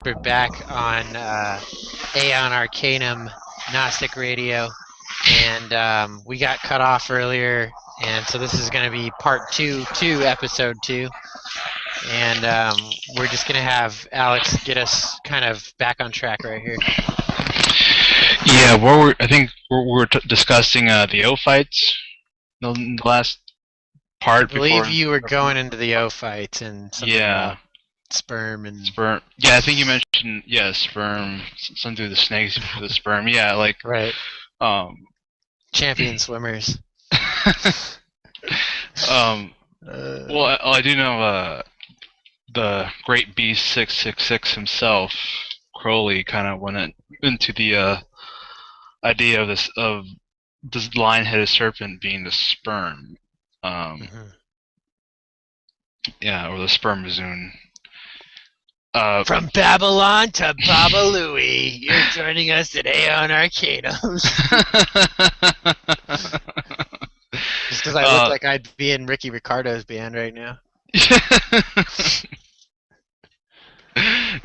We're back on Aeon Arcanum Gnostic Radio, and we got cut off earlier, and so this is going to be part two, episode 2, and we're just going to have Alex get us kind of back on track right here. Yeah, I think we're discussing the O fights. The last part. I believe you were going into the O fights and something about sperm and sperm. Yeah, I think you mentioned sperm. Something through the snakes for the sperm. Yeah, like right. Champion swimmers. Well, I do know the great beast 666 himself, Crowley, kind of went into the idea of this lion-headed serpent being the sperm. Yeah, or the spermazoon. From Babylon to Babalooey, you're joining us at Aeon Arcanum. Just because I look like I'd be in Ricky Ricardo's band right now.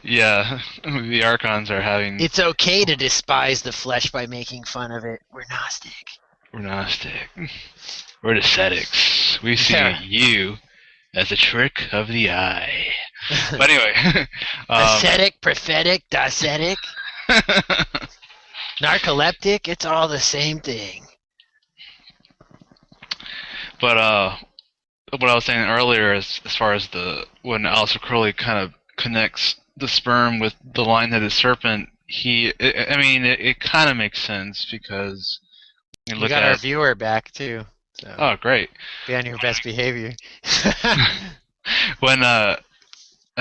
Yeah, the Archons are having... It's okay to despise the flesh by making fun of it. We're Gnostic. We're Gnostic. We're Docetics. We see you as a trick of the eye. But anyway... Ascetic, prophetic, docetic, narcoleptic, it's all the same thing. But what I was saying earlier is, as far as when Aleister Crowley kind of connects the sperm with the lion-headed serpent, it kind of makes sense because you got our viewer back too. So oh, great! Be on your best behavior. When I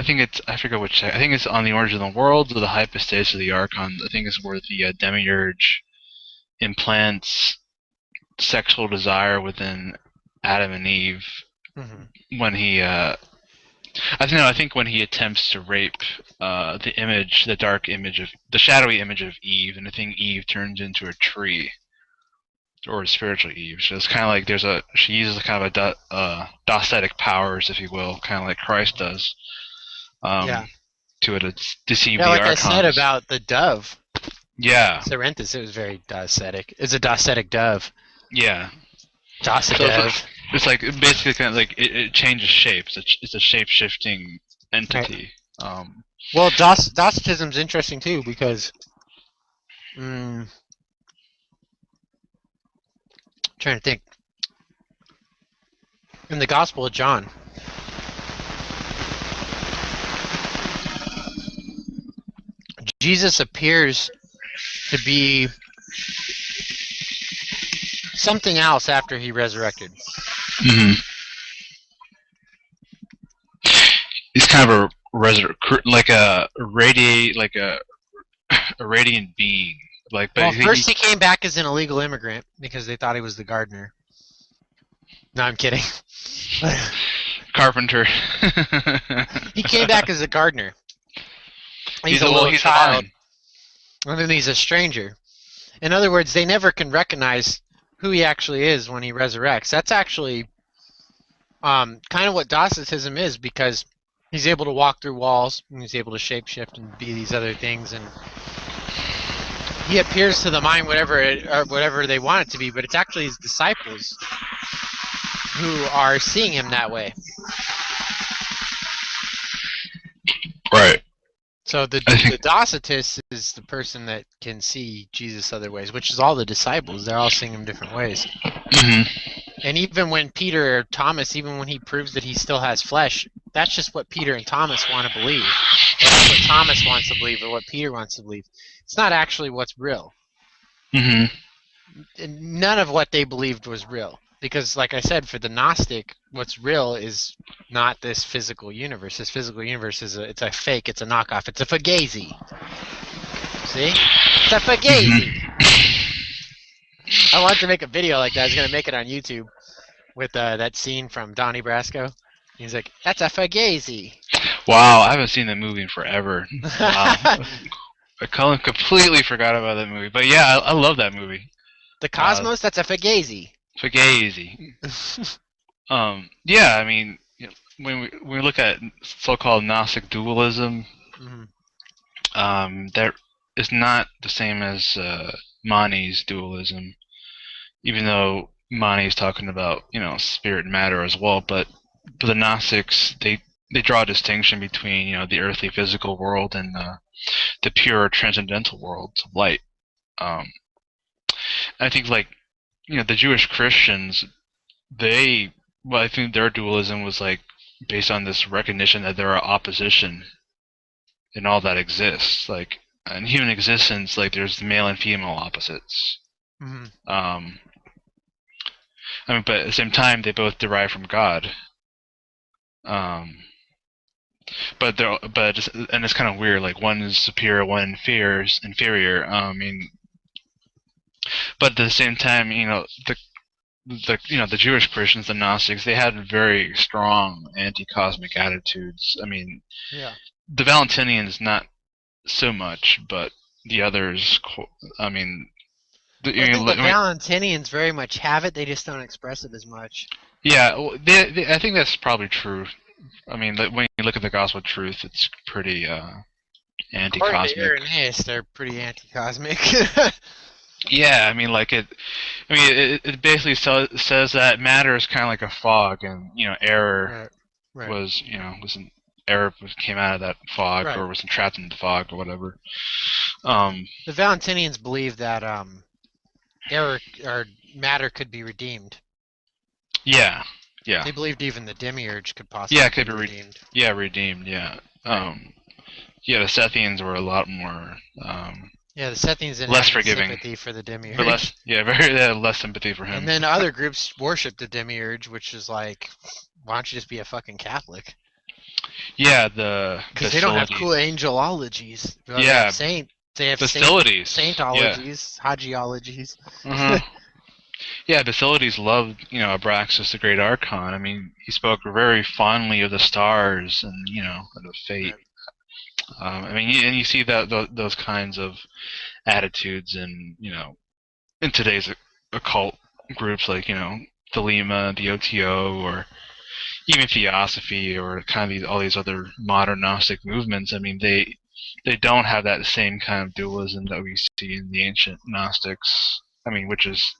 forget which. I think it's on the Origin of the World or the Hypostasis of the Archon. I think it's where the demiurge implants sexual desire within Adam and Eve when he I think when he attempts to rape the dark image of the shadowy image of Eve, and I think Eve turns into a tree, or a spiritual Eve. So it's kind of like she uses kind of a docetic powers, if you will, kind of like Christ does, to deceive the like Archons. I said about the dove. Yeah, Serentus, it was very docetic. It's a docetic dove. Yeah. Docedove. It's like basically kind of like it changes shapes. It's a shape-shifting entity. Right. Well, Docetism's interesting too because trying to think. In the Gospel of John, Jesus appears to be something else after he resurrected. He's kind of a radiant being. First he came back as an illegal immigrant because they thought he was the gardener. No, I'm kidding. Carpenter. He came back as a gardener. He's a little child. And then he's a stranger. In other words, they never can recognize who he actually is when he resurrects. That's actually kind of what Docetism is, because he's able to walk through walls, and he's able to shapeshift and be these other things, and he appears to the mind whatever they want it to be, but it's actually his disciples who are seeing him that way. Right. So the Docetist is the person that can see Jesus other ways, which is all the disciples. They're all seeing him different ways. And even when Peter or Thomas, even when he proves that he still has flesh, that's just what Peter and Thomas want to believe. That's what Thomas wants to believe or what Peter wants to believe. It's not actually what's real. None of what they believed was real. Because, like I said, for the Gnostic, what's real is not this physical universe. This physical universe it's a fake. It's a knockoff. It's a fugazi. See? It's a fugazi. I wanted to make a video like that. I was going to make it on YouTube with that scene from Donnie Brasco. He's like, that's a fugazi. Wow, I haven't seen that movie in forever. Wow. I completely forgot about that movie. But yeah, I love that movie. The Cosmos, that's a fugazi. Fugazi. Yeah, I mean, when we look at so-called Gnostic dualism, That is not the same as Mani's dualism, even though Mani is talking about spirit and matter as well. But the Gnostics they draw a distinction between the earthly physical world and the pure transcendental world of light. I think the Jewish Christians, I think their dualism was based on this recognition that there are opposition in all that exists. In human existence, there's male and female opposites. Mm-hmm. But at the same time, they both derive from God. But it's kind of weird. One is superior, one is inferior. But at the same time, the Jewish Christians, the Gnostics, they had very strong anti-cosmic attitudes. Yeah. The Valentinians not so much, but the others. I think the Valentinians very much have it. They just don't express it as much. Yeah, I think that's probably true. When you look at the Gospel of Truth, it's pretty anti-cosmic. According to Irenaeus, they're pretty anti-cosmic. Yeah, it basically says that matter is kind of like a fog, and error was error came out of that fog, or was entrapped in the fog, or whatever. The Valentinians believe that error or matter could be redeemed. Yeah. They believed even the demiurge could possibly be redeemed. Redeemed. Yeah. The Sethians were a lot more. The Sethians didn't less have forgiving. Sympathy for the demiurge. Less sympathy for him. And then other groups worship the demiurge, which is like, why don't you just be a fucking Catholic? Yeah, because they don't have cool angelologies. They have facilities, saintologies, hagiologies. Mm-hmm. Yeah, Basilides loved, Abraxas, the great Archon. He spoke very fondly of the stars and, of fate. And you see those kinds of attitudes in today's occult groups like, Thelema, the OTO, or even Theosophy, or kind of all these other modern Gnostic movements. They don't have that same kind of dualism that we see in the ancient Gnostics. Which is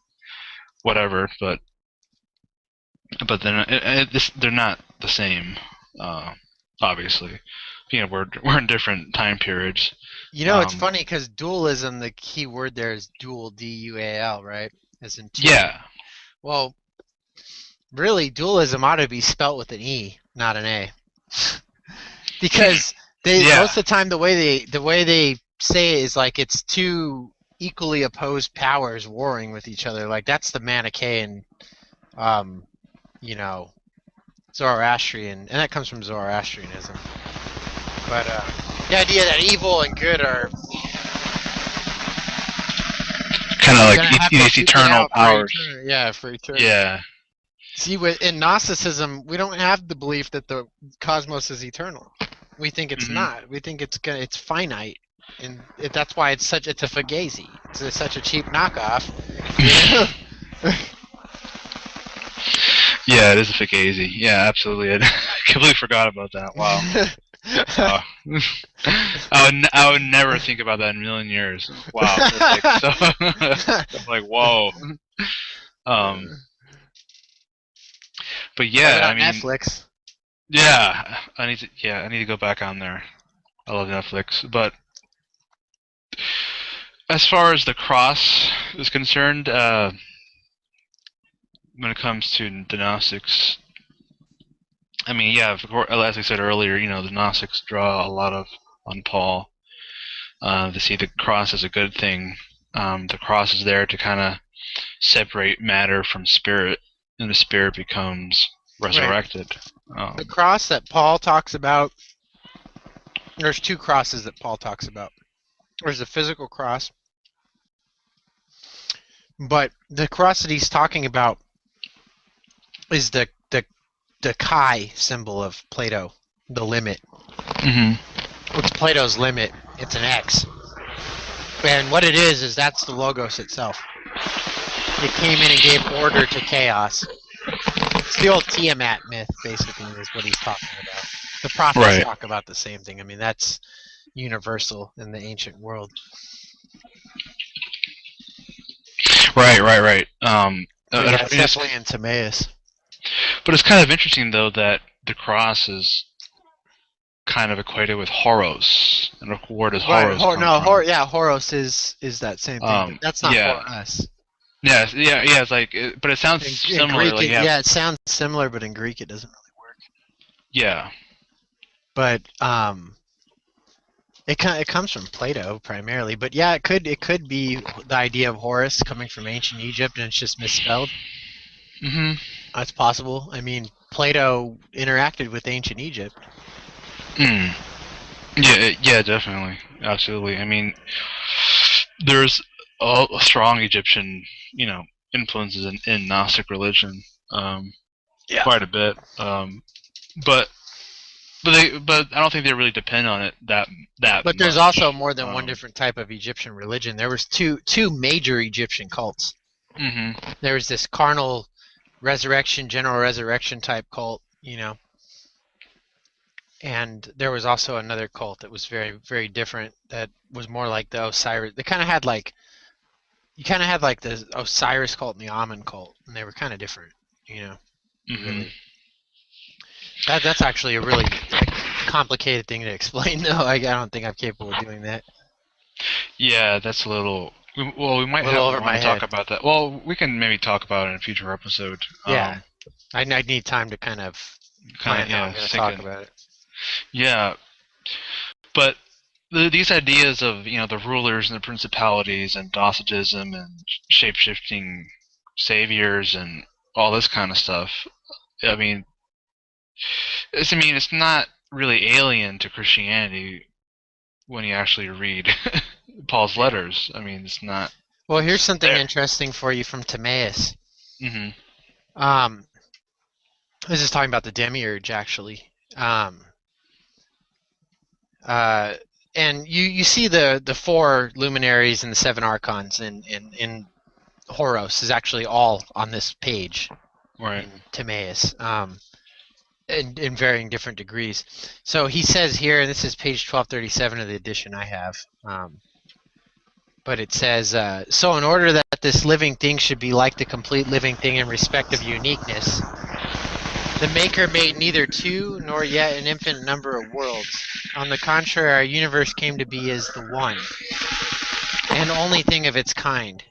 whatever, but then they're not the same, obviously. We're in different time periods. It's funny because dualism, the key word there is dual, D-U-A-L, right? As in two. Yeah. Well, really, dualism ought to be spelt with an E, not an A, because most of the time the way they say it is like it's two equally opposed powers warring with each other. Like that's the Manichaean, Zoroastrian, and that comes from Zoroastrianism. But the idea that evil and good are kind of like these eternal powers. For eternity. Yeah. See, in Gnosticism, we don't have the belief that the cosmos is eternal. We think it's not. We think it's finite. And that's why it's a fugazi. It's such a cheap knockoff. Yeah, it is a fugazi. Yeah, absolutely. I completely forgot about that. Wow. I would never think about that in a million years. Wow. I'm like, whoa. But yeah, Netflix. Yeah, I need to go back on there. I love Netflix, but as far as the cross is concerned, when it comes to the Gnostics, of course, as I said earlier, the Gnostics draw a lot on Paul. They see the cross as a good thing. The cross is there to kind of separate matter from spirit, and the spirit becomes resurrected. The cross that Paul talks about, there's two crosses that Paul talks about. There's the physical cross, but the cross that he's talking about is the chi symbol of Plato, the limit. Mm-hmm. What's Plato's limit? It's an X. And what it is that's the Logos itself. It came in and gave order to chaos. It's the old Tiamat myth, basically, is what he's talking about. The prophets talk about the same thing. That's universal in the ancient world. Right. Yeah, it's definitely in Timaeus. But it's kind of interesting, though, that the cross is kind of equated with Horos, and where does Horos come from? Horos is that same thing. But that's not Horus. Yeah. It's like, but it sounds similar. Greek, it sounds similar, but in Greek it doesn't really work. Yeah. But it comes from Plato primarily. But yeah, it could be the idea of Horus coming from ancient Egypt, and it's just misspelled. Mm-hmm. That's possible. I mean, Plato interacted with ancient Egypt. Yeah, definitely, absolutely. I mean, there's a strong Egyptian, influences in Gnostic religion, quite a bit. But I don't think they really depend on it that But much. There's also more than one different type of Egyptian religion. There was two major Egyptian cults. Mm-hmm. There was this carnal general resurrection type cult, and there was also another cult that was very, very different, that was more like the Osiris. They kind of had like the Osiris cult and the Amun cult, and they were kind of different, Mm-hmm. Really. That's actually a really complicated thing to explain, though. I don't think I'm capable of doing that. Yeah, that's a little. Well, we might have to talk about that. Well, we can maybe talk about it in a future episode. Yeah, I need time to kind of plan how I'm going to talk about it. Yeah, but these ideas of the rulers and the principalities and Docetism and shape-shifting saviors and all this kind of stuff. I mean, it's not really alien to Christianity when you actually read Paul's letters. I mean, it's not. Well, here's something interesting for you from Timaeus. Mm-hmm. This is talking about the demiurge, actually. And you see the four luminaries and the seven archons in Horos is actually all on this page, right? In Timaeus, in varying different degrees. So he says here, and this is page 1237 of the edition I have. But it says, so in order that this living thing should be like the complete living thing in respect of uniqueness, the Maker made neither two nor yet an infinite number of worlds. On the contrary, our universe came to be as the one and only thing of its kind,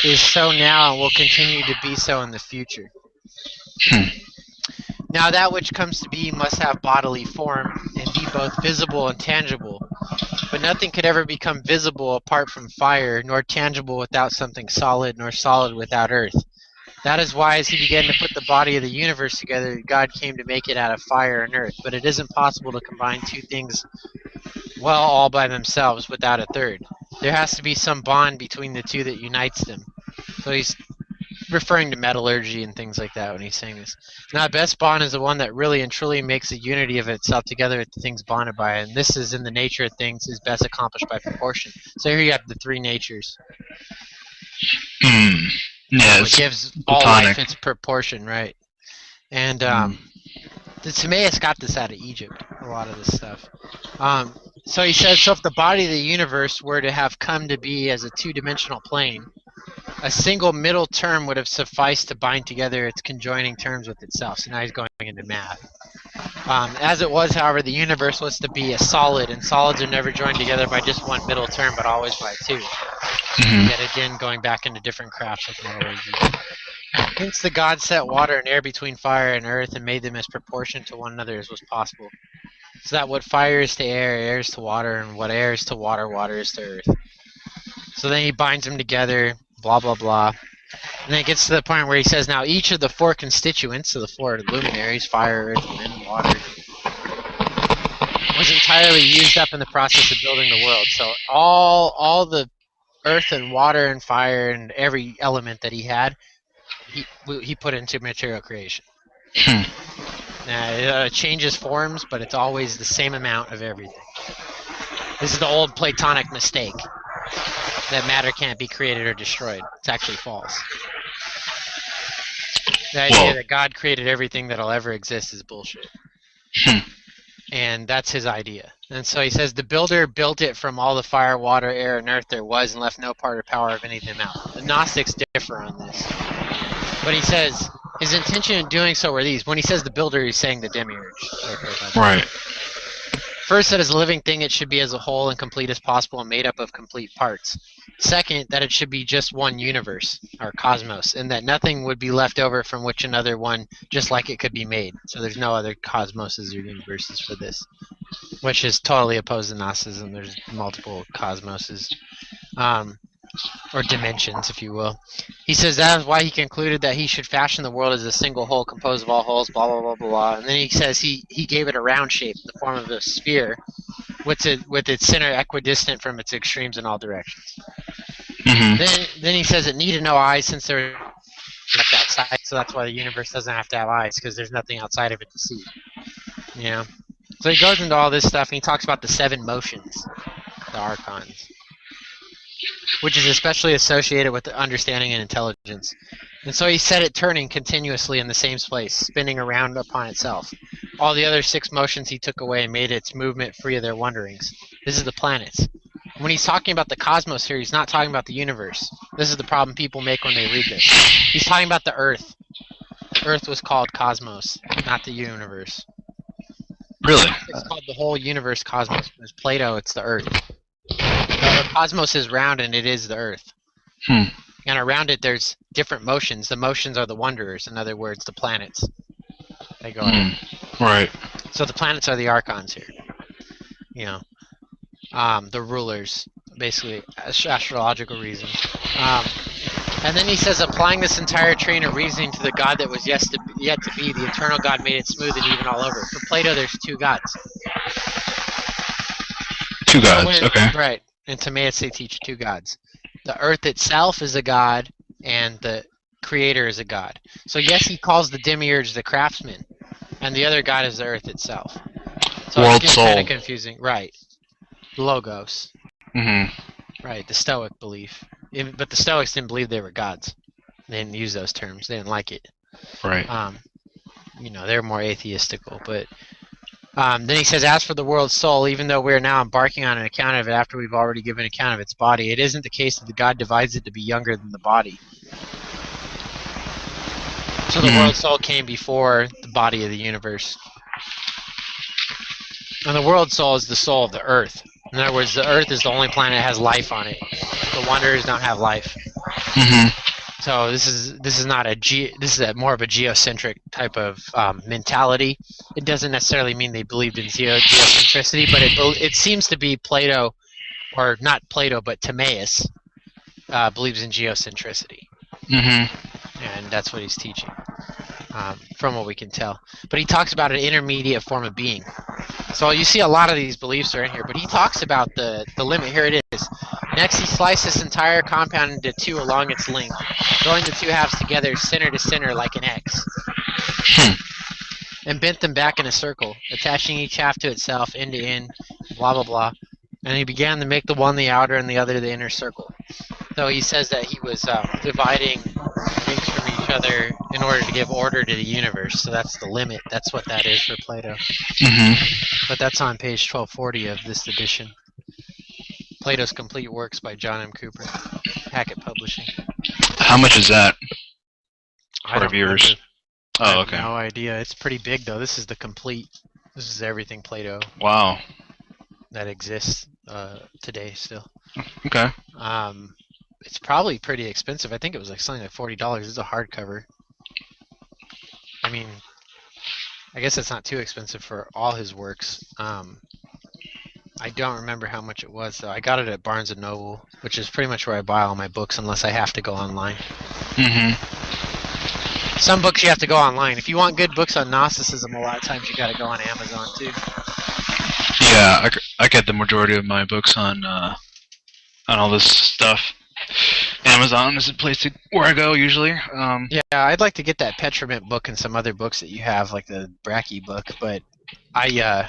is so now and will continue to be so in the future. Now that which comes to be must have bodily form and be both visible and tangible. But nothing could ever become visible apart from fire, nor tangible without something solid, nor solid without earth. That is why, as he began to put the body of the universe together, God came to make it out of fire and earth. But it isn't possible to combine two things well all by themselves without a third. There has to be some bond between the two that unites them. So he's referring to metallurgy and things like that when he's saying this. Now, the best bond is the one that really and truly makes a unity of itself together with the things bonded by it. And this is in the nature of things is best accomplished by proportion. So here you have the three natures. Yeah, it gives all life its proportion, right? And the Timaeus got this out of Egypt, a lot of this stuff. So he says, so if the body of the universe were to have come to be as a two-dimensional plane, a single middle term would have sufficed to bind together its conjoining terms with itself. So now he's going into math. As it was, however, the universe was to be a solid, and solids are never joined together by just one middle term, but always by two. Yet again, going back into different crafts like metallurgy. Hence the gods set water and air between fire and earth and made them as proportionate to one another as was possible. So that what fire is to air, air is to water, and what air is to water, water is to earth. So then he binds them together, blah, blah, blah. And then it gets to the point where he says, now each of the four constituents, so the four luminaries, fire, earth, wind, and water, was entirely used up in the process of building the world. So all the earth and water and fire and every element that he had, he put into material creation. Now, it changes forms, but it's always the same amount of everything. This is the old Platonic mistake, that matter can't be created or destroyed. It's actually false. The idea that God created everything that'll ever exist is bullshit. And that's his idea. And so he says, the builder built it from all the fire, water, air, and earth there was, and left no part or power of any of them out. The Gnostics differ on this. But he says, his intention in doing so were these. When he says the builder, he's saying the demiurge. Right. First, that as a living thing, it should be as a whole and complete as possible and made up of complete parts. Second, that it should be just one universe, or cosmos, and that nothing would be left over from which another one just like it could be made. So there's no other cosmoses or universes for this, which is totally opposed to Gnosticism. There's multiple cosmoses, or dimensions, if you will. He says that is why he concluded that he should fashion the world as a single whole composed of all wholes, blah, blah, blah, blah, blah. And then he says he gave it a round shape, the form of a sphere, with its center equidistant from its extremes in all directions. Mm-hmm. Then he says it needed no eyes since there left outside, so that's why the universe doesn't have to have eyes, because there's nothing outside of it to see. You know? So he goes into all this stuff, and he talks about the 7 motions, the archons, which is especially associated with the understanding and intelligence. And so he set it turning continuously in the same place, spinning around upon itself. All the other 6 motions he took away and made its movement free of their wanderings. This is the planets. When he's talking about the cosmos here, he's not talking about the universe. This is the problem people make when they read this. He's talking about the Earth. Earth was called cosmos, not the universe. Really? It's called the whole universe cosmos. There's Plato, it's the Earth. The cosmos is round and it is the Earth. And around it there's different motions. The motions are the wanderers, in other words, the planets. They go Right. So the planets are the archons here. You know. The rulers, basically, astrological reasons. And then he says, applying this entire train of reasoning to the God that was yet to be, the eternal God made it smooth and even all over. For Plato, there's 2 gods. 2 gods, okay. Right. In Timaeus, they teach 2 gods. The earth itself is a god, and the creator is a god. So yes, he calls the demiurge the craftsman, and the other god is the earth itself. So World it's soul. kind of confusing. Right. Logos. Mm-hmm. Right, the Stoic belief. But the Stoics didn't believe they were gods. They didn't use those terms. They didn't like it. Right. You know, they're more atheistical. But then he says, as for the world's soul, even though we are now embarking on an account of it after we've already given account of its body, it isn't the case that the God divides it to be younger than the body. So the world soul came before the body of the universe. And the world soul is the soul of the earth. In other words, the Earth is the only planet that has life on it. The wanderers don't have life. So this is not this is more of a geocentric type of mentality. It doesn't necessarily mean they believed in geocentricity, but it seems to be Plato, or not Plato, but Timaeus believes in geocentricity, and that's what he's teaching, from what we can tell. But he talks about an intermediate form of being. So you see a lot of these beliefs are in here, but he talks about the limit. Here it is. Next, he sliced this entire compound into 2 along its length, joined the 2 halves together center to center like an X, and bent them back in a circle, attaching each half to itself, end to end, blah, blah, blah. And he began to make the one the outer and the other the inner circle. So he says that he was dividing things from each other in order to give order to the universe. So that's the limit. That's what that is for Plato. But that's on page 1240 of this edition. Plato's Complete Works by John M. Cooper, Hackett Publishing. How much is that I for don't viewers? remember. I Oh, have okay. no idea. It's pretty big, though. This is the complete. This is everything Plato Wow. that exists today still. Okay. It's probably pretty expensive. I think it was like something like $40. It's a hardcover. I mean, I guess it's not too expensive for all his works. I don't remember how much it was, though. I got it at Barnes & Noble, which is pretty much where I buy all my books unless I have to go online. Some books you have to go online. If you want good books on Gnosticism, a lot of times you got to go on Amazon, too. Yeah, I get the majority of my books on all this stuff. Amazon is a place where I go usually. Yeah, I'd like to get that Petrament book and some other books that you have, like the Bracky book, but I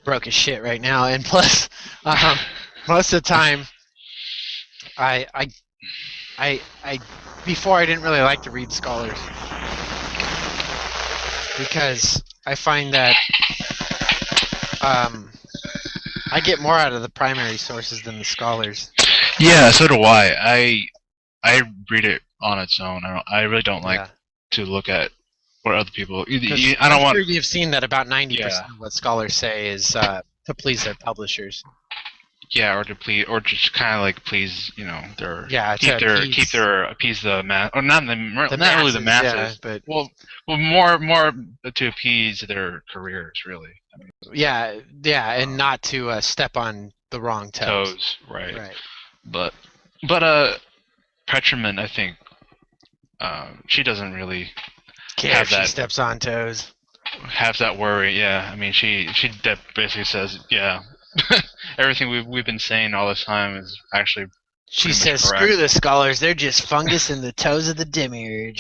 broke as shit right now, and plus, most of the time, I before I didn't really like to read scholars because I find that I get more out of the primary sources than the scholars. Yeah, so do I read it on its own. I really don't like to look at what other people. I'm sure you've seen that about 90% Yeah. of what scholars say is to please their publishers. Yeah, or to please, or just kind of like please, their appease the mass, or not really the masses, but well, more to appease their careers, really. I mean, and not to step on the wrong toes. Right. But Petraman, I think, she doesn't really care if she steps on toes. Have that worry, yeah. I mean, she basically says, yeah. Everything we've been saying all this time is actually. She says, "Screw the scholars; they're just fungus in the toes of the demiurge."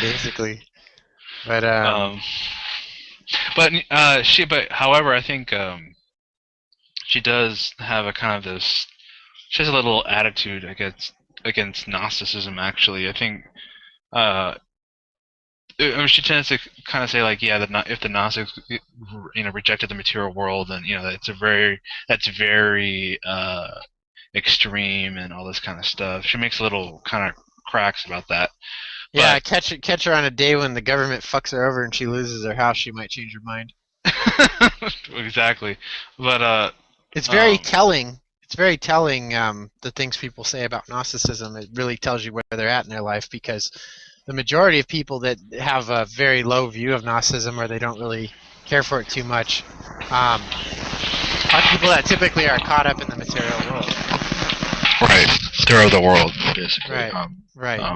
Basically, but however, I think she does have a kind of this. She has a little attitude against Gnosticism. Actually, I think. She tends to kind of say like, yeah, if the Gnostics, rejected the material world, then that's very extreme and all this kind of stuff. She makes little kind of cracks about that. Yeah, catch her on a day when the government fucks her over and she loses her house. She might change her mind. Exactly, but it's very telling. It's very telling the things people say about Gnosticism. It really tells you where they're at in their life, because the majority of people that have a very low view of Gnosticism, or they don't really care for it too much, are people that typically are caught up in the material world. Right. They're of the world, basically. Right.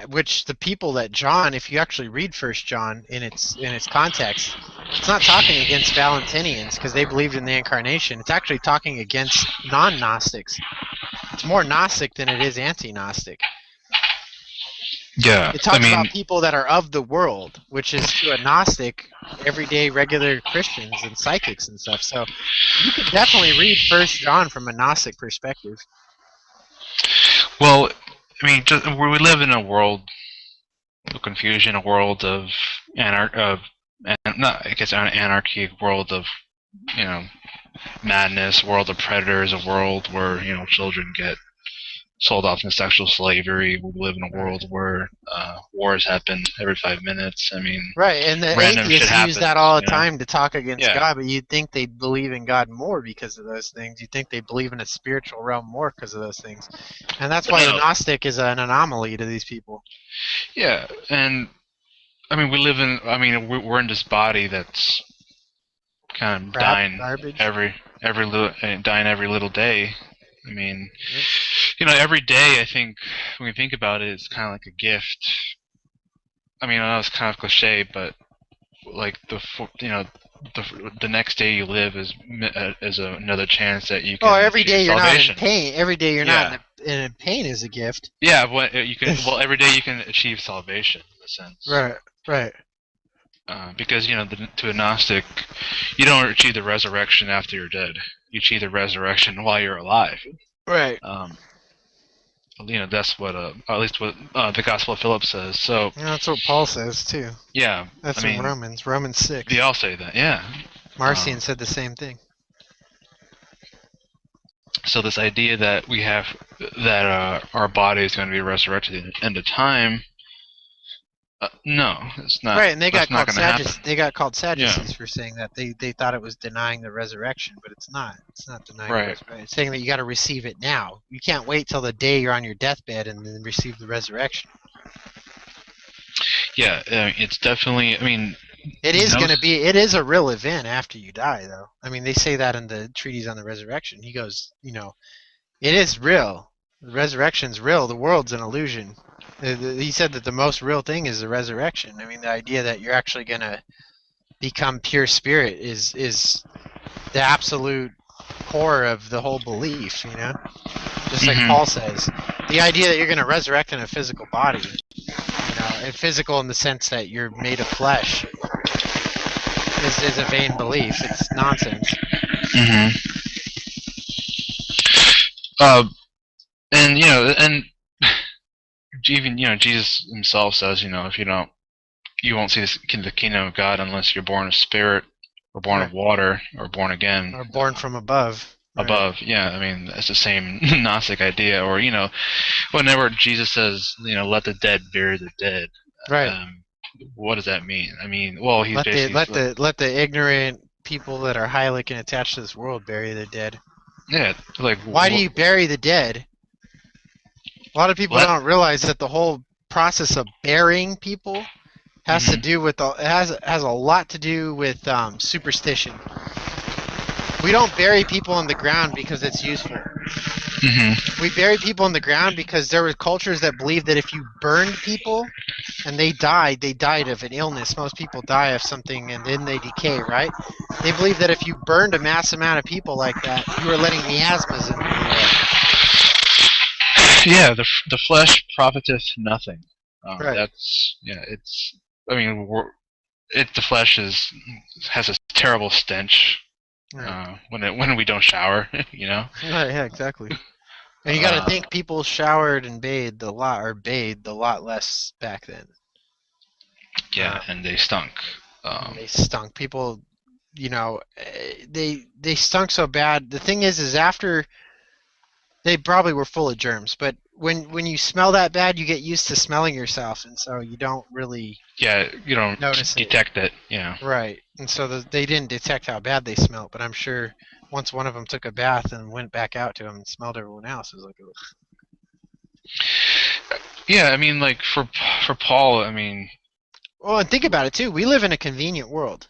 Which the people that John, if you actually read First John in its context, it's not talking against Valentinians because they believed in the incarnation. It's actually talking against non-Gnostics. It's more Gnostic than it is anti-Gnostic. Yeah, it talks about people that are of the world, which is to a Gnostic, everyday regular Christians and psychics and stuff. So you can definitely read First John from a Gnostic perspective. Well, we live in a world of confusion, a world of anarchy, a world of madness, a world of predators, a world where children get sold off into sexual slavery. We live in a world where wars happen every 5 minutes. I mean, right, and the atheists use that all the time to talk against God, but you'd think they believe in God more because of those things. You'd think they believe in a spiritual realm more because of those things. And that's why the Gnostic is an anomaly to these people. Yeah, and I mean, we're in this body that's kind of dying every little day. I mean, every day, I think, when you think about it, it's kind of like a gift. I mean, I know it's kind of cliche, but like the next day you live is another chance that you can. Oh, every day you're not in pain. Every day you're not in pain is a gift. Yeah, but every day you can achieve salvation in a sense. Right. Because to a Gnostic, you don't achieve the resurrection after you're dead. You achieve the resurrection while you're alive. Right. That's what at least what the Gospel of Philip says. So that's what Paul says too. Yeah, that's in Romans 6. They all say that. Yeah. Marcion said the same thing. So this idea that we have that our body is going to be resurrected at the end of time. No, it's not. Right, and they got called Sadducees for saying that. They thought it was denying the resurrection, but it's not. It's not denying the resurrection. It's saying that you got to receive it now. You can't wait till the day you're on your deathbed and then receive the resurrection. Yeah, it's definitely. I mean, it is going to be. It is a real event after you die, though. I mean, they say that in the treatise on the resurrection. He goes, it is real. The resurrection's real. The world's an illusion. He said that the most real thing is the resurrection. I mean, the idea that you're actually going to become pure spirit is the absolute core of the whole belief, Just like Paul says. The idea that you're going to resurrect in a physical body, and physical in the sense that you're made of flesh, is a vain belief. It's nonsense. And even Jesus himself says, if you won't see the kingdom of God unless you're born of spirit. or born of water, or born again, or born from above. Above, right. Yeah. I mean, it's the same Gnostic idea. Or whenever Jesus says, let the dead bury the dead. Right. What does that mean? I mean, well, he's let the ignorant people that are Hylic and attached to this world bury the dead. Yeah, like why do you bury the dead? A lot of people don't realize that the whole process of burying people has to do with has a lot to do with superstition. We don't bury people in the ground because it's useful. We bury people in the ground because there were cultures that believed that if you burned people and they died of an illness. Most people die of something and then they decay, right? They believe that if you burned a mass amount of people like that, you were letting miasmas into the air. Yeah, the flesh profiteth nothing. Right. That's it's. I mean, the flesh has a terrible stench. Right. When we don't shower, Right, yeah, exactly. And you got to think people showered and bathed a lot less back then. Yeah, and they stunk. They stunk. People, they stunk so bad. The thing is after they probably were full of germs, but when you smell that bad, you get used to smelling yourself, and so you don't really you don't detect it. Yeah. Right, and so they didn't detect how bad they smelled, but I'm sure once one of them took a bath and went back out to them and smelled everyone else, it was like, ugh. Yeah, I mean, like for Paul, I mean. Well, and think about it too. We live in a convenient world.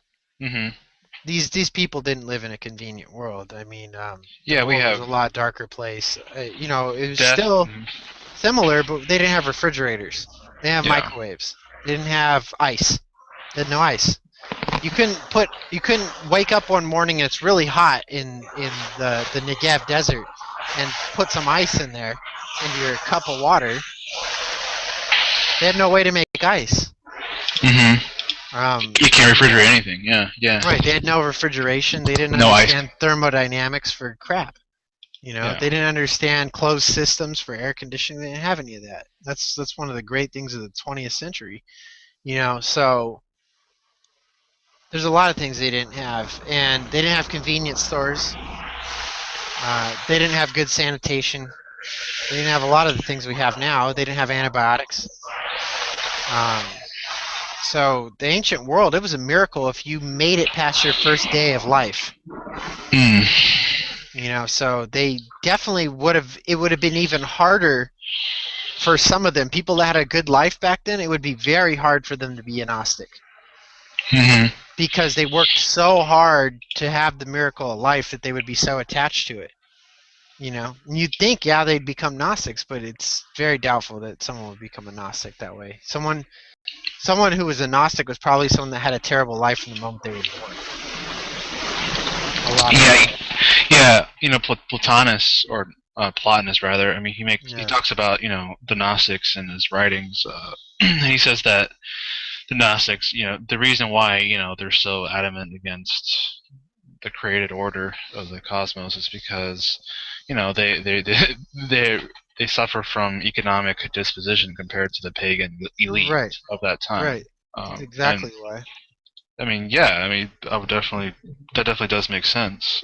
These people didn't live in a convenient world. I mean, yeah, we have a lot darker place. It was still similar, but they didn't have refrigerators. They didn't have microwaves. They didn't have ice. They had no ice. You couldn't wake up one morning and it's really hot in the Negev desert and put some ice in there into your cup of water. They had no way to make ice. You can't refrigerate anything. Yeah. Right. They had no refrigeration. They didn't understand thermodynamics for crap. They didn't understand closed systems for air conditioning. They didn't have any of that. That's one of the great things of the 20th century. So there's a lot of things they didn't have, and they didn't have convenience stores. They didn't have good sanitation. They didn't have a lot of the things we have now. They didn't have antibiotics. So the ancient world, it was a miracle if you made it past your first day of life. So they definitely it would have been even harder for some of them. People that had a good life back then, it would be very hard for them to be a Gnostic. Because they worked so hard to have the miracle of life that they would be so attached to it. And you'd think, they'd become Gnostics, but it's very doubtful that someone would become a Gnostic that way. Someone who was a Gnostic was probably someone that had a terrible life from the moment they were born. Plotinus, or Plotinus rather. I mean, he talks about the Gnostics in his writings. He says that the Gnostics, the reason why they're so adamant against the created order of the cosmos is because they suffer from economic disposition compared to the pagan elite of that time. Right. That's exactly why. I mean, that definitely does make sense.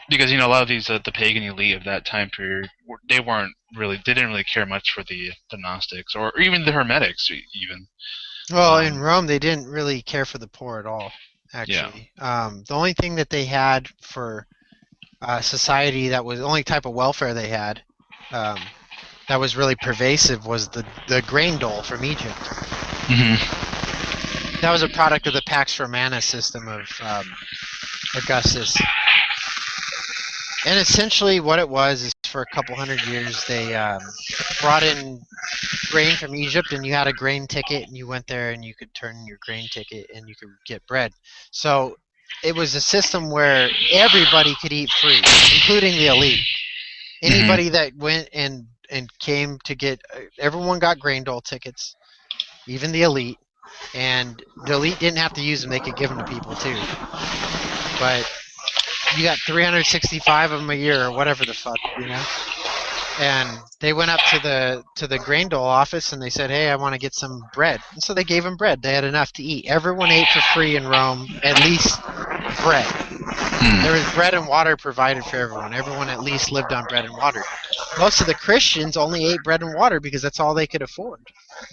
Because a lot of these the pagan elite of that time period, they didn't really care much for the Gnostics or even the Hermetics even. Well, in Rome, they didn't really care for the poor at all. Actually, the only thing that they had for society that was the only type of welfare they had that was really pervasive was the grain dole from Egypt. That was a product of the Pax Romana system of Augustus. And essentially what it was is for a couple hundred years they brought in grain from Egypt, and you had a grain ticket, and you went there and you could turn in your grain ticket and you could get bread. So it was a system where everybody could eat free, including the elite. Anybody that went and came to get, everyone got grain dole tickets, even the elite. And the elite didn't have to use them, they could give them to people too. But you got 365 of them a year, or whatever the fuck, and they went up to the grain dole office and they said, "Hey, I want to get some bread." And so they gave them bread. They had enough to eat. Everyone ate for free in Rome, at least bread. There was bread and water provided for everyone. Everyone at least lived on bread and water. Most of the Christians only ate bread and water because that's all they could afford.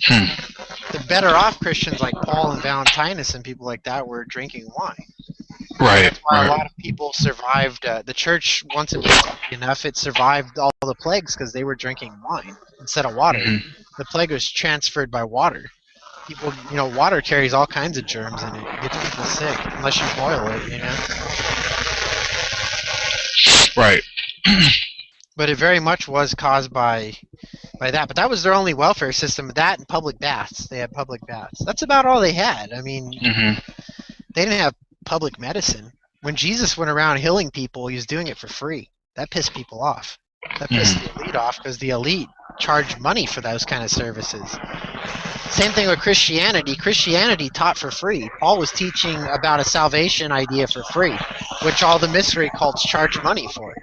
The better off Christians like Paul and Valentinus and people like that were drinking wine. Right. That's why a lot of people survived. The church, once it was enough, it survived all the plagues because they were drinking wine instead of water. The plague was transferred by water. People, water carries all kinds of germs in it. It gets people sick unless you boil it, Right. But it very much was caused by that. But that was their only welfare system. That and public baths. They had public baths. That's about all they had. I mean, they didn't have public medicine. When Jesus went around healing people, he was doing it for free. That pissed people off. That pissed the elite off because the elite charged money for those kind of services. Same thing with Christianity. Christianity taught for free. Paul was teaching about a salvation idea for free, which all the mystery cults charged money for.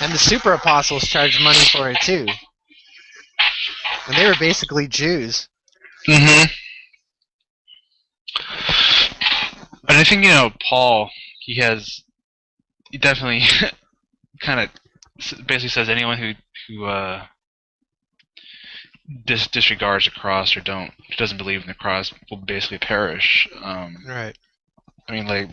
And the super apostles charged money for it too. And they were basically Jews. And I think, Paul, he definitely kind of basically says anyone who disregards the cross or doesn't believe in the cross will basically perish. Right. I mean, I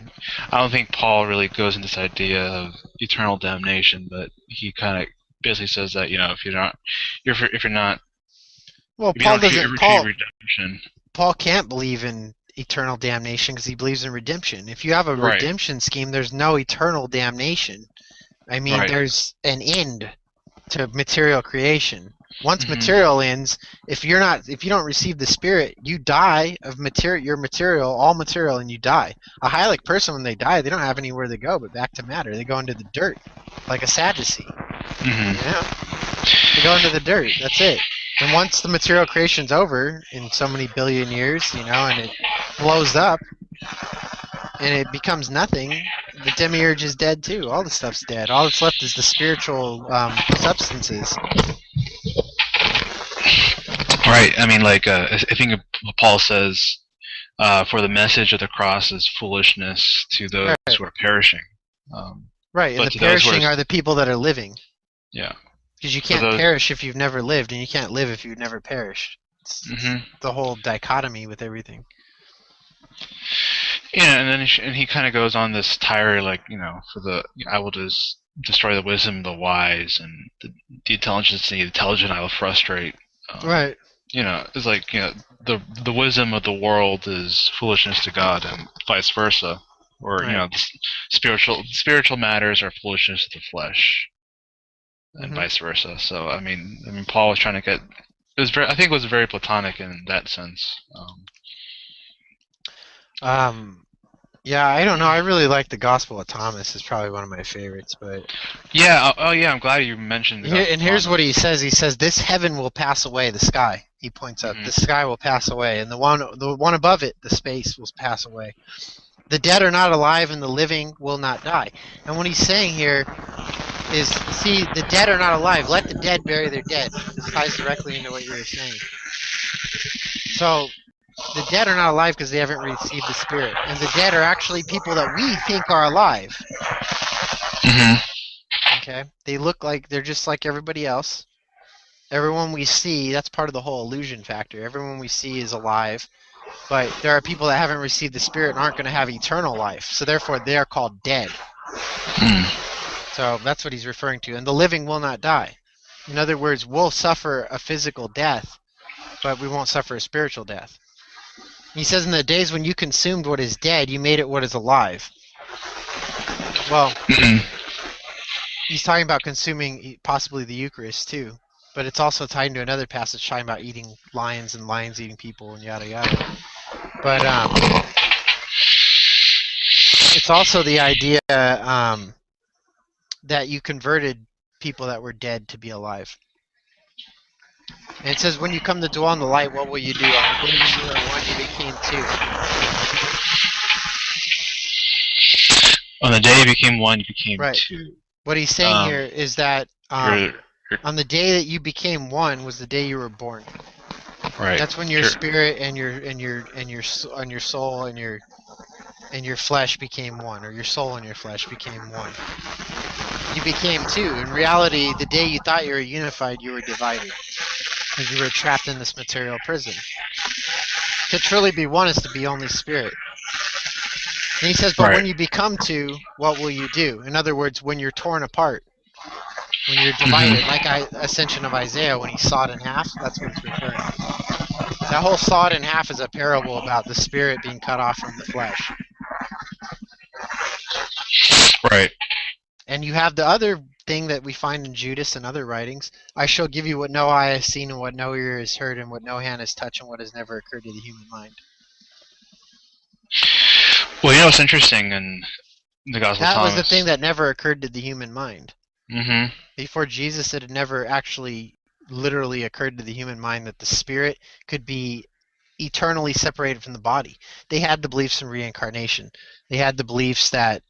don't think Paul really goes into this idea of eternal damnation, but he kind of basically says that if you're not. Well, Paul doesn't. Redemption. Paul can't believe in eternal damnation because he believes in redemption. If you have a redemption scheme, there's no eternal damnation. I mean, there's an end to material creation. Once material ends, if you don't receive the Spirit, you die of all material, and you die. A Hylic person, when they die, they don't have anywhere to go but back to matter. They go into the dirt, like a Sadducee. They go into the dirt. That's it. And once the material creation's over in so many billion years, and it blows up, and it becomes nothing, the demiurge is dead too. All the stuff's dead. All that's left is the spiritual substances. Right. I mean, I think Paul says, for the message of the cross is foolishness to those who are perishing. Right, and the perishing are the people that are living. Yeah. Because you can't perish if you've never lived, and you can't live if you've never perished. It's the whole dichotomy with everything. Yeah, and then he kind of goes on this tirade, I will just destroy the wisdom of the wise, and the intelligence of the intelligent I will frustrate. Right. It's the wisdom of the world is foolishness to God, and vice versa. Or the spiritual matters are foolishness to the flesh, and vice versa. So I mean, Paul was trying to get. I think it was very Platonic in that sense. Yeah, I don't know. I really like the Gospel of Thomas. It's probably one of my favorites. But yeah, I'm glad you mentioned. And here's what he says. He says, "This heaven will pass away. The sky." He points out, the sky will pass away, and the one above it, the space, will pass away. The dead are not alive, and the living will not die. And what he's saying here is, see, the dead are not alive. Let the dead bury their dead. This ties directly into what you were saying. So the dead are not alive because they haven't received the Spirit. And the dead are actually people that we think are alive. Okay? They look like they're just like everybody else. Everyone we see, that's part of the whole illusion factor. Everyone we see is alive. But there are people that haven't received the Spirit and aren't going to have eternal life. So therefore, they are called dead. So that's what he's referring to. And the living will not die. In other words, we'll suffer a physical death, but we won't suffer a spiritual death. He says, in the days when you consumed what is dead, you made it what is alive. Well, he's talking about consuming possibly the Eucharist too. But it's also tied into another passage talking about eating lions and lions eating people and yada yada. But it's also the idea that you converted people that were dead to be alive. And it says, when you come to dwell in the light, what will you do? On the day you were one, you became two. On the day you became one, you became two. What he's saying here is that On the day that you became one was the day you were born. Right. That's when your spirit and your soul and your flesh became one, or your soul and your flesh became one. You became two. In reality, the day you thought you were unified, you were divided, because you were trapped in this material prison. To truly be one is to be only spirit. And he says, but when you become two, what will you do? In other words, when you're torn apart, when you're divided, like Ascension of Isaiah, when he sawed in half, that's what it's referring to. That whole sawed in half is a parable about the spirit being cut off from the flesh. Right. And you have the other thing that we find in Judas and other writings. I shall give you what no eye has seen and what no ear has heard and what no hand has touched and what has never occurred to the human mind. Well, you know what's interesting in the Gospel of Thomas? That was the thing that never occurred to the human mind. Mm-hmm. Before Jesus, it had never actually literally occurred to the human mind that the spirit could be eternally separated from the body. They had the beliefs in reincarnation. They had the beliefs that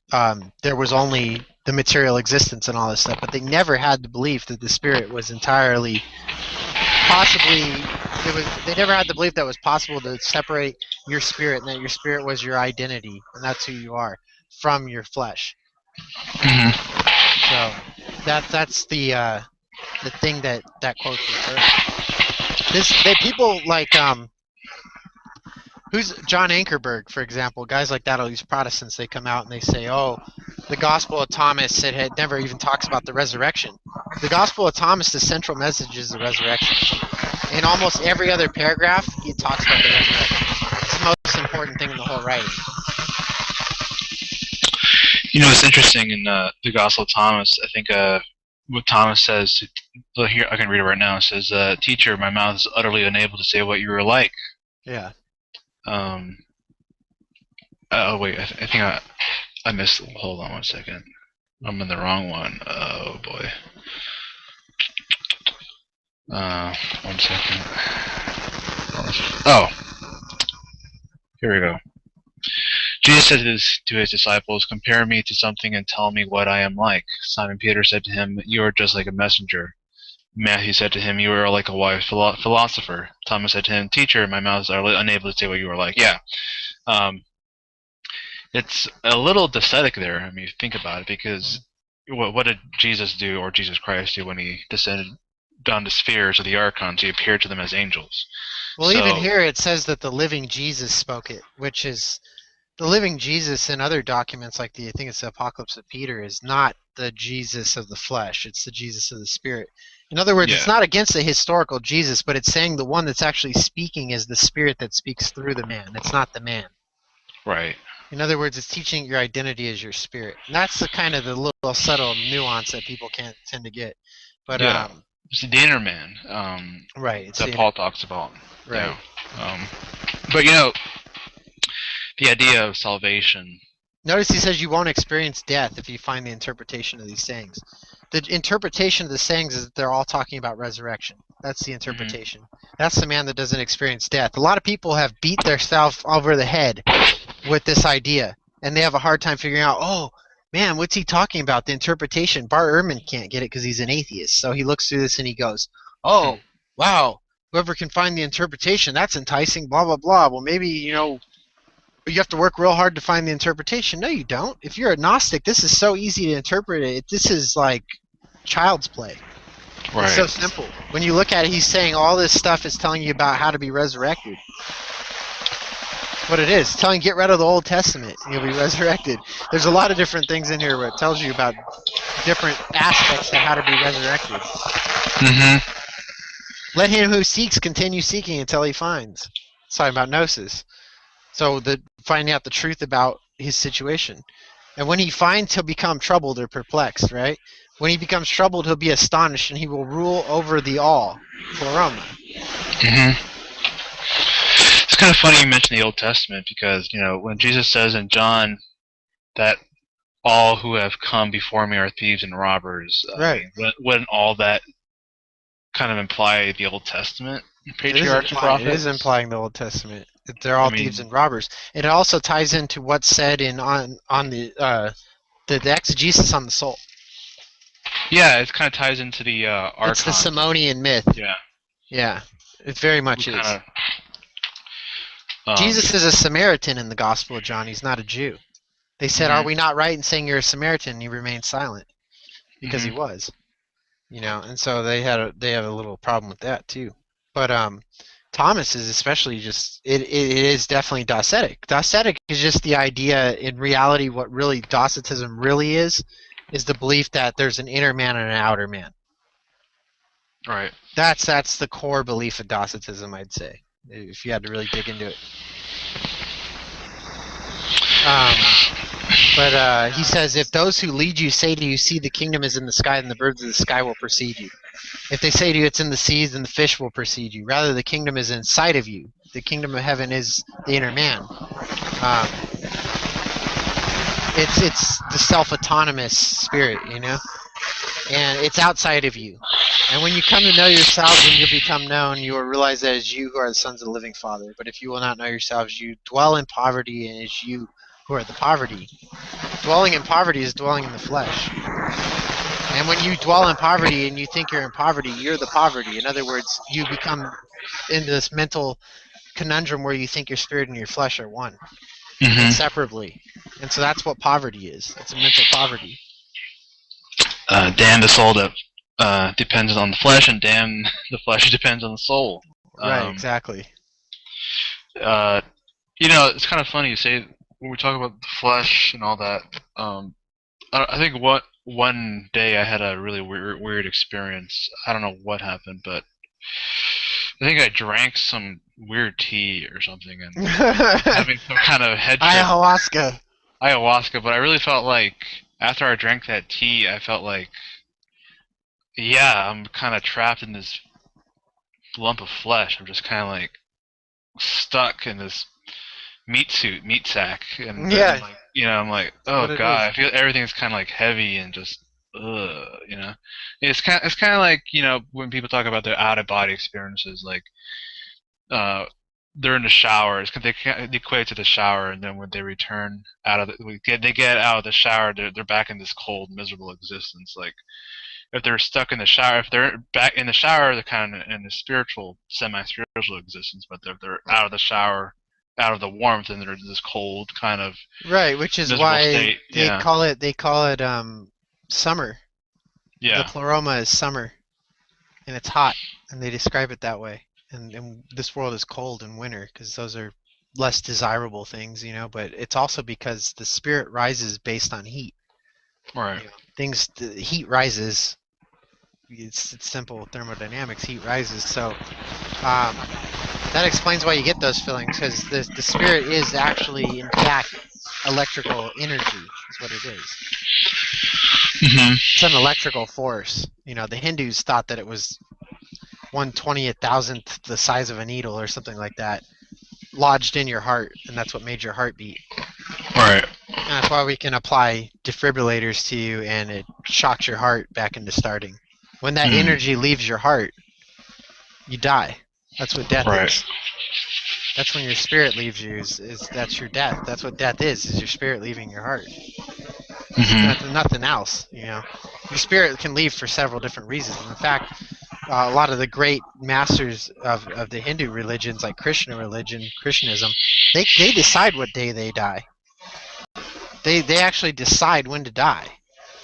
there was only the material existence and all this stuff, but they never had the belief that the spirit was entirely they never had the belief that it was possible to separate your spirit and that your spirit was your identity and that's who you are from your flesh. Mm-hmm. So that's the thing that quote's referring to. They people like who's John Ankerberg, for example, guys like that, all these Protestants, they come out and they say, oh, the Gospel of Thomas, it never even talks about the resurrection. The Gospel of Thomas, the central message is the resurrection. In almost every other paragraph, it talks about the resurrection. It's the most important thing in the whole writing. You know, it's interesting in the Gospel of Thomas, I think what Thomas says, here I can read it right now, it says, teacher, my mouth is utterly unable to say what you are like. Yeah. Oh wait, I think I missed. Hold on 1 second. I'm in the wrong one. Oh boy. 1 second. Oh, here we go. Jesus said to his disciples, "Compare me to something and tell me what I am like." Simon Peter said to him, "You are just like a messenger." Matthew said to him, "You are like a wise philosopher." Thomas said to him, "Teacher, my mouth is unable to say what you are like." Yeah. It's a little docetic there, I mean, think about it, because what did Jesus do, or Jesus Christ do, when he descended down the spheres of the archons? He appeared to them as angels. Well, even here it says that the living Jesus spoke it, which is the living Jesus in other documents, like I think it's the Apocalypse of Peter, is not the Jesus of the flesh. It's the Jesus of the spirit. In other words, It's not against the historical Jesus, but it's saying the one that's actually speaking is the spirit that speaks through the man. It's not the man. Right. In other words, it's teaching your identity as your spirit. And that's the kind of the little subtle nuance that people can't tend to get. But it's the inner man. Right. That Paul talks about. Right. Yeah. But you know, the idea of salvation. Notice he says you won't experience death if you find the interpretation of these sayings. The interpretation of the sayings is that they're all talking about resurrection. That's the interpretation. Mm-hmm. That's the man that doesn't experience death. A lot of people have beat themselves over the head with this idea, and they have a hard time figuring out, oh, man, what's he talking about? The interpretation. Bart Ehrman can't get it because he's an atheist. So he looks through this and he goes, oh, wow, whoever can find the interpretation, that's enticing, blah, blah, blah. Well, maybe, you have to work real hard to find the interpretation. No, you don't. If you're a Gnostic, this is so easy to interpret it. This is like child's play. Right. It's so simple. When you look at it, he's saying all this stuff is telling you about how to be resurrected. What it is, telling you get rid of the Old Testament and you'll be resurrected. There's a lot of different things in here where it tells you about different aspects to how to be resurrected. Mm-hmm. Let him who seeks continue seeking until he finds. It's talking about gnosis. So finding out the truth about his situation. And when he finds, he'll become troubled or perplexed, right? When he becomes troubled, he'll be astonished and he will rule over the all. Pleroma. Mm-hmm. It's kind of funny you mention the Old Testament because, when Jesus says in John that all who have come before me are thieves and robbers, right? Wouldn't all that kind of imply the Old Testament? Patriarchs and prophets? It is implying the Old Testament. They're all thieves and robbers. It also ties into what's said on the exegesis on the soul. Yeah, it kind of ties into the Archon. It's the Simonian myth. Yeah. Yeah, it very much is. Kinda, Jesus is a Samaritan in the Gospel of John. He's not a Jew. They said, "Are we not right in saying you're a Samaritan?" And he remained silent because he was, and so they have a little problem with that too. But Thomas is especially just it is definitely Docetic. Docetic is just the idea. In reality, what really Docetism really is the belief that there's an inner man and an outer man. Right. That's the core belief of Docetism, I'd say, if you had to really dig into it. But he says, if those who lead you say to you, see, the kingdom is in the sky, then the birds of the sky will precede you. If they say to you, it's in the seas, then the fish will precede you. Rather, the kingdom is inside of you. The kingdom of heaven is the inner man. It's the self-autonomous spirit, and it's outside of you. And when you come to know yourselves and you become known, you will realize that it is you who are the sons of the living Father. But if you will not know yourselves, you dwell in poverty, and it is you who are the poverty. Dwelling in poverty is dwelling in the flesh. And when you dwell in poverty and you think you're in poverty, you're the poverty. In other words, you become into this mental conundrum where you think your spirit and your flesh are one, inseparably. And so that's what poverty is. It's a mental poverty. Damn the soul that depends on the flesh, and damn the flesh depends on the soul. Right, exactly. It's kind of funny you say when we talk about the flesh and all that. I think one day I had a really weird experience. I don't know what happened, but I think I drank some weird tea or something and having some kind of head trip. Ayahuasca, but I really felt like after I drank that tea, I felt like, yeah, I'm kind of trapped in this lump of flesh. I'm just kind of like stuck in this meat sack, and yeah, I'm like, oh god, I feel everything's kind of like heavy and just, It's kind of like when people talk about their out of body experiences, like they're in the shower. They equate to the shower, and then when they return they get out of the shower, they're back in this cold, miserable existence. Like if they're stuck in the shower, if they're back in the shower, they're kind of in a spiritual, semi-spiritual existence. But if they're out of the shower, out of the warmth, and they're in this cold kind of which is why state. They call it summer. Yeah. The pleroma is summer, and it's hot, and they describe it that way. And this world is cold in winter because those are less desirable things, But it's also because the spirit rises based on heat. Right. The heat rises. It's simple thermodynamics. Heat rises. So that explains why you get those feelings, because the spirit is actually, in fact, electrical energy. Is what it is. It's an electrical force. The Hindus thought that it was 1/20,000th the size of a needle or something like that, lodged in your heart, and that's what made your heart beat. Right. And that's why we can apply defibrillators to you, and it shocks your heart back into starting. When that energy leaves your heart, you die. That's what death is. That's when your spirit leaves you. That's your death. That's what death is your spirit leaving your heart. Nothing else. Your spirit can leave for several different reasons. In fact, a lot of the great masters of the Hindu religions, like Krishnaism, they decide what day they die. They actually decide when to die.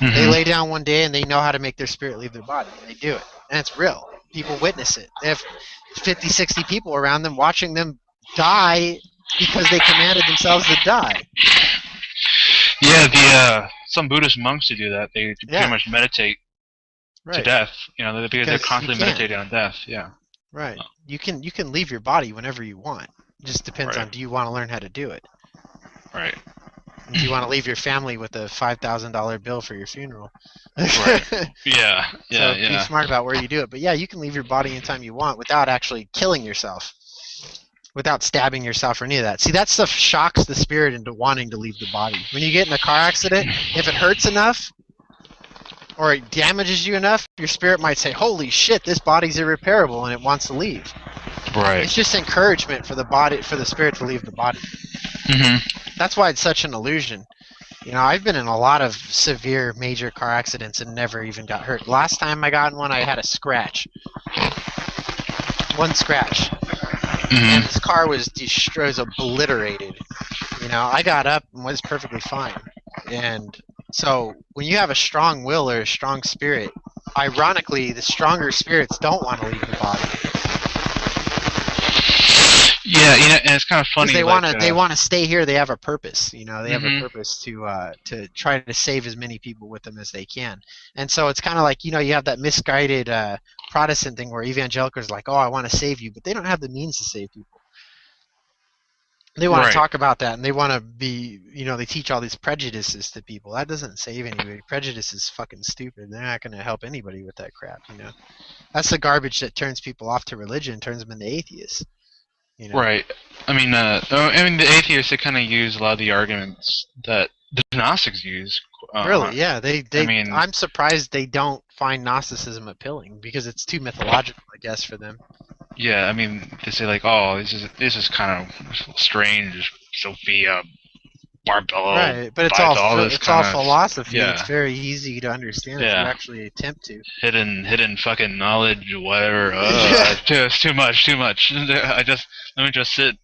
They lay down one day and they know how to make their spirit leave their body. And they do it. And it's real. People witness it. They have 50, 60 people around them watching them die because they commanded themselves to die. Yeah, some Buddhist monks who do that. They pretty much meditate to death. Because they're constantly meditating on death. Yeah. Right. You can leave your body whenever you want. It just depends on, do you want to learn how to do it? Right. Do you want to leave your family with a $5,000 bill for your funeral? Right. Yeah. So be smart about where you do it. But yeah, you can leave your body anytime you want without actually killing yourself, without stabbing yourself or any of that. See, that stuff shocks the spirit into wanting to leave the body. When you get in a car accident, if it hurts enough or it damages you enough, your spirit might say, "Holy shit, this body's irreparable," and it wants to leave. Right. It's just encouragement for the spirit to leave the body. That's why it's such an illusion. I've been in a lot of severe major car accidents and never even got hurt. Last time I got in one, I had a scratch. One scratch. And this car was destroyed, was obliterated. I got up and was perfectly fine. And so when you have a strong will or a strong spirit, ironically, the stronger spirits don't want to leave the body. Yeah, and it's kind of funny. They want to stay here. They have a purpose. They have a purpose to try to save as many people with them as they can. And so it's kind of like you have that misguided Protestant thing where evangelicals are like, oh, I want to save you, but they don't have the means to save people. They want to talk about that, and they want to be, they teach all these prejudices to people. That doesn't save anybody. Prejudice is fucking stupid. They're not going to help anybody with that crap. That's the garbage that turns people off to religion, turns them into atheists. Right. I mean, the atheists, they kind of use a lot of the arguments that the Gnostics use. Really? Yeah. I'm surprised they don't find Gnosticism appealing because it's too mythological, I guess, for them. Yeah, I mean, they say like, oh, this is kind of strange, Sophia, Barbello. Right, but it's all philosophy. Yeah. It's very easy to understand if you actually attempt to. Hidden fucking knowledge, whatever. Too much. Let me just sit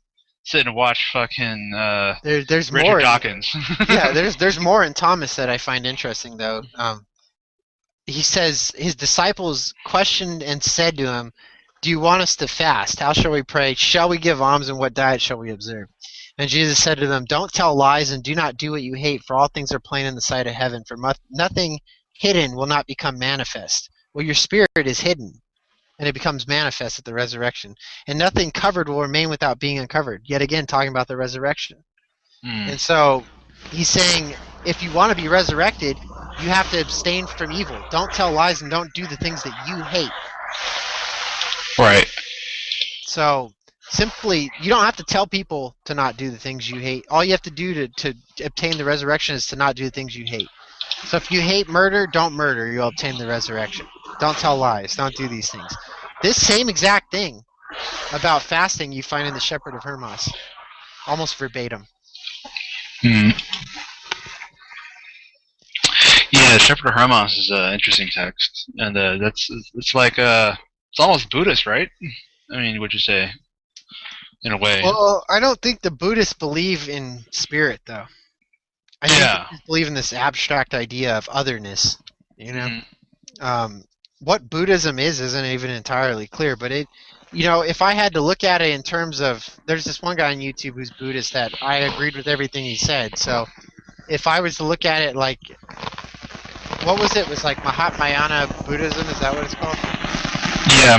and watch fucking there's Richard more Dawkins. Yeah, there's more in Thomas that I find interesting though. He says his disciples questioned and said to him, "Do you want us to fast? How shall we pray? Shall we give alms, and what diet shall we observe?" And Jesus said to them, "Don't tell lies, and do not do what you hate, for all things are plain in the sight of heaven. For nothing hidden will not become manifest. Well, your spirit is hidden, and it becomes manifest at the resurrection. And nothing covered will remain without being uncovered." Yet again, talking about the resurrection. And so he's saying, if you want to be resurrected, you have to abstain from evil. Don't tell lies, and don't do the things that you hate. Right. So simply, you don't have to tell people to not do the things you hate. All you have to do to obtain the resurrection is to not do the things you hate. So if you hate murder, don't murder. You'll obtain the resurrection. Don't tell lies. Don't do these things. This same exact thing about fasting you find in the Shepherd of Hermas. Almost verbatim. Yeah, Shepherd of Hermas is an interesting text. And it's like, it's almost Buddhist, right? I mean, would you say? In a way. Well, I don't think the Buddhists believe in spirit, though. I think they believe in this abstract idea of otherness. What Buddhism isn't even entirely clear, but if I had to look at it in terms of, there's this one guy on YouTube who's Buddhist that I agreed with everything he said. So if I was to look at it like, what was it? It was like Mahayana Buddhism. Is that what it's called? Yeah, I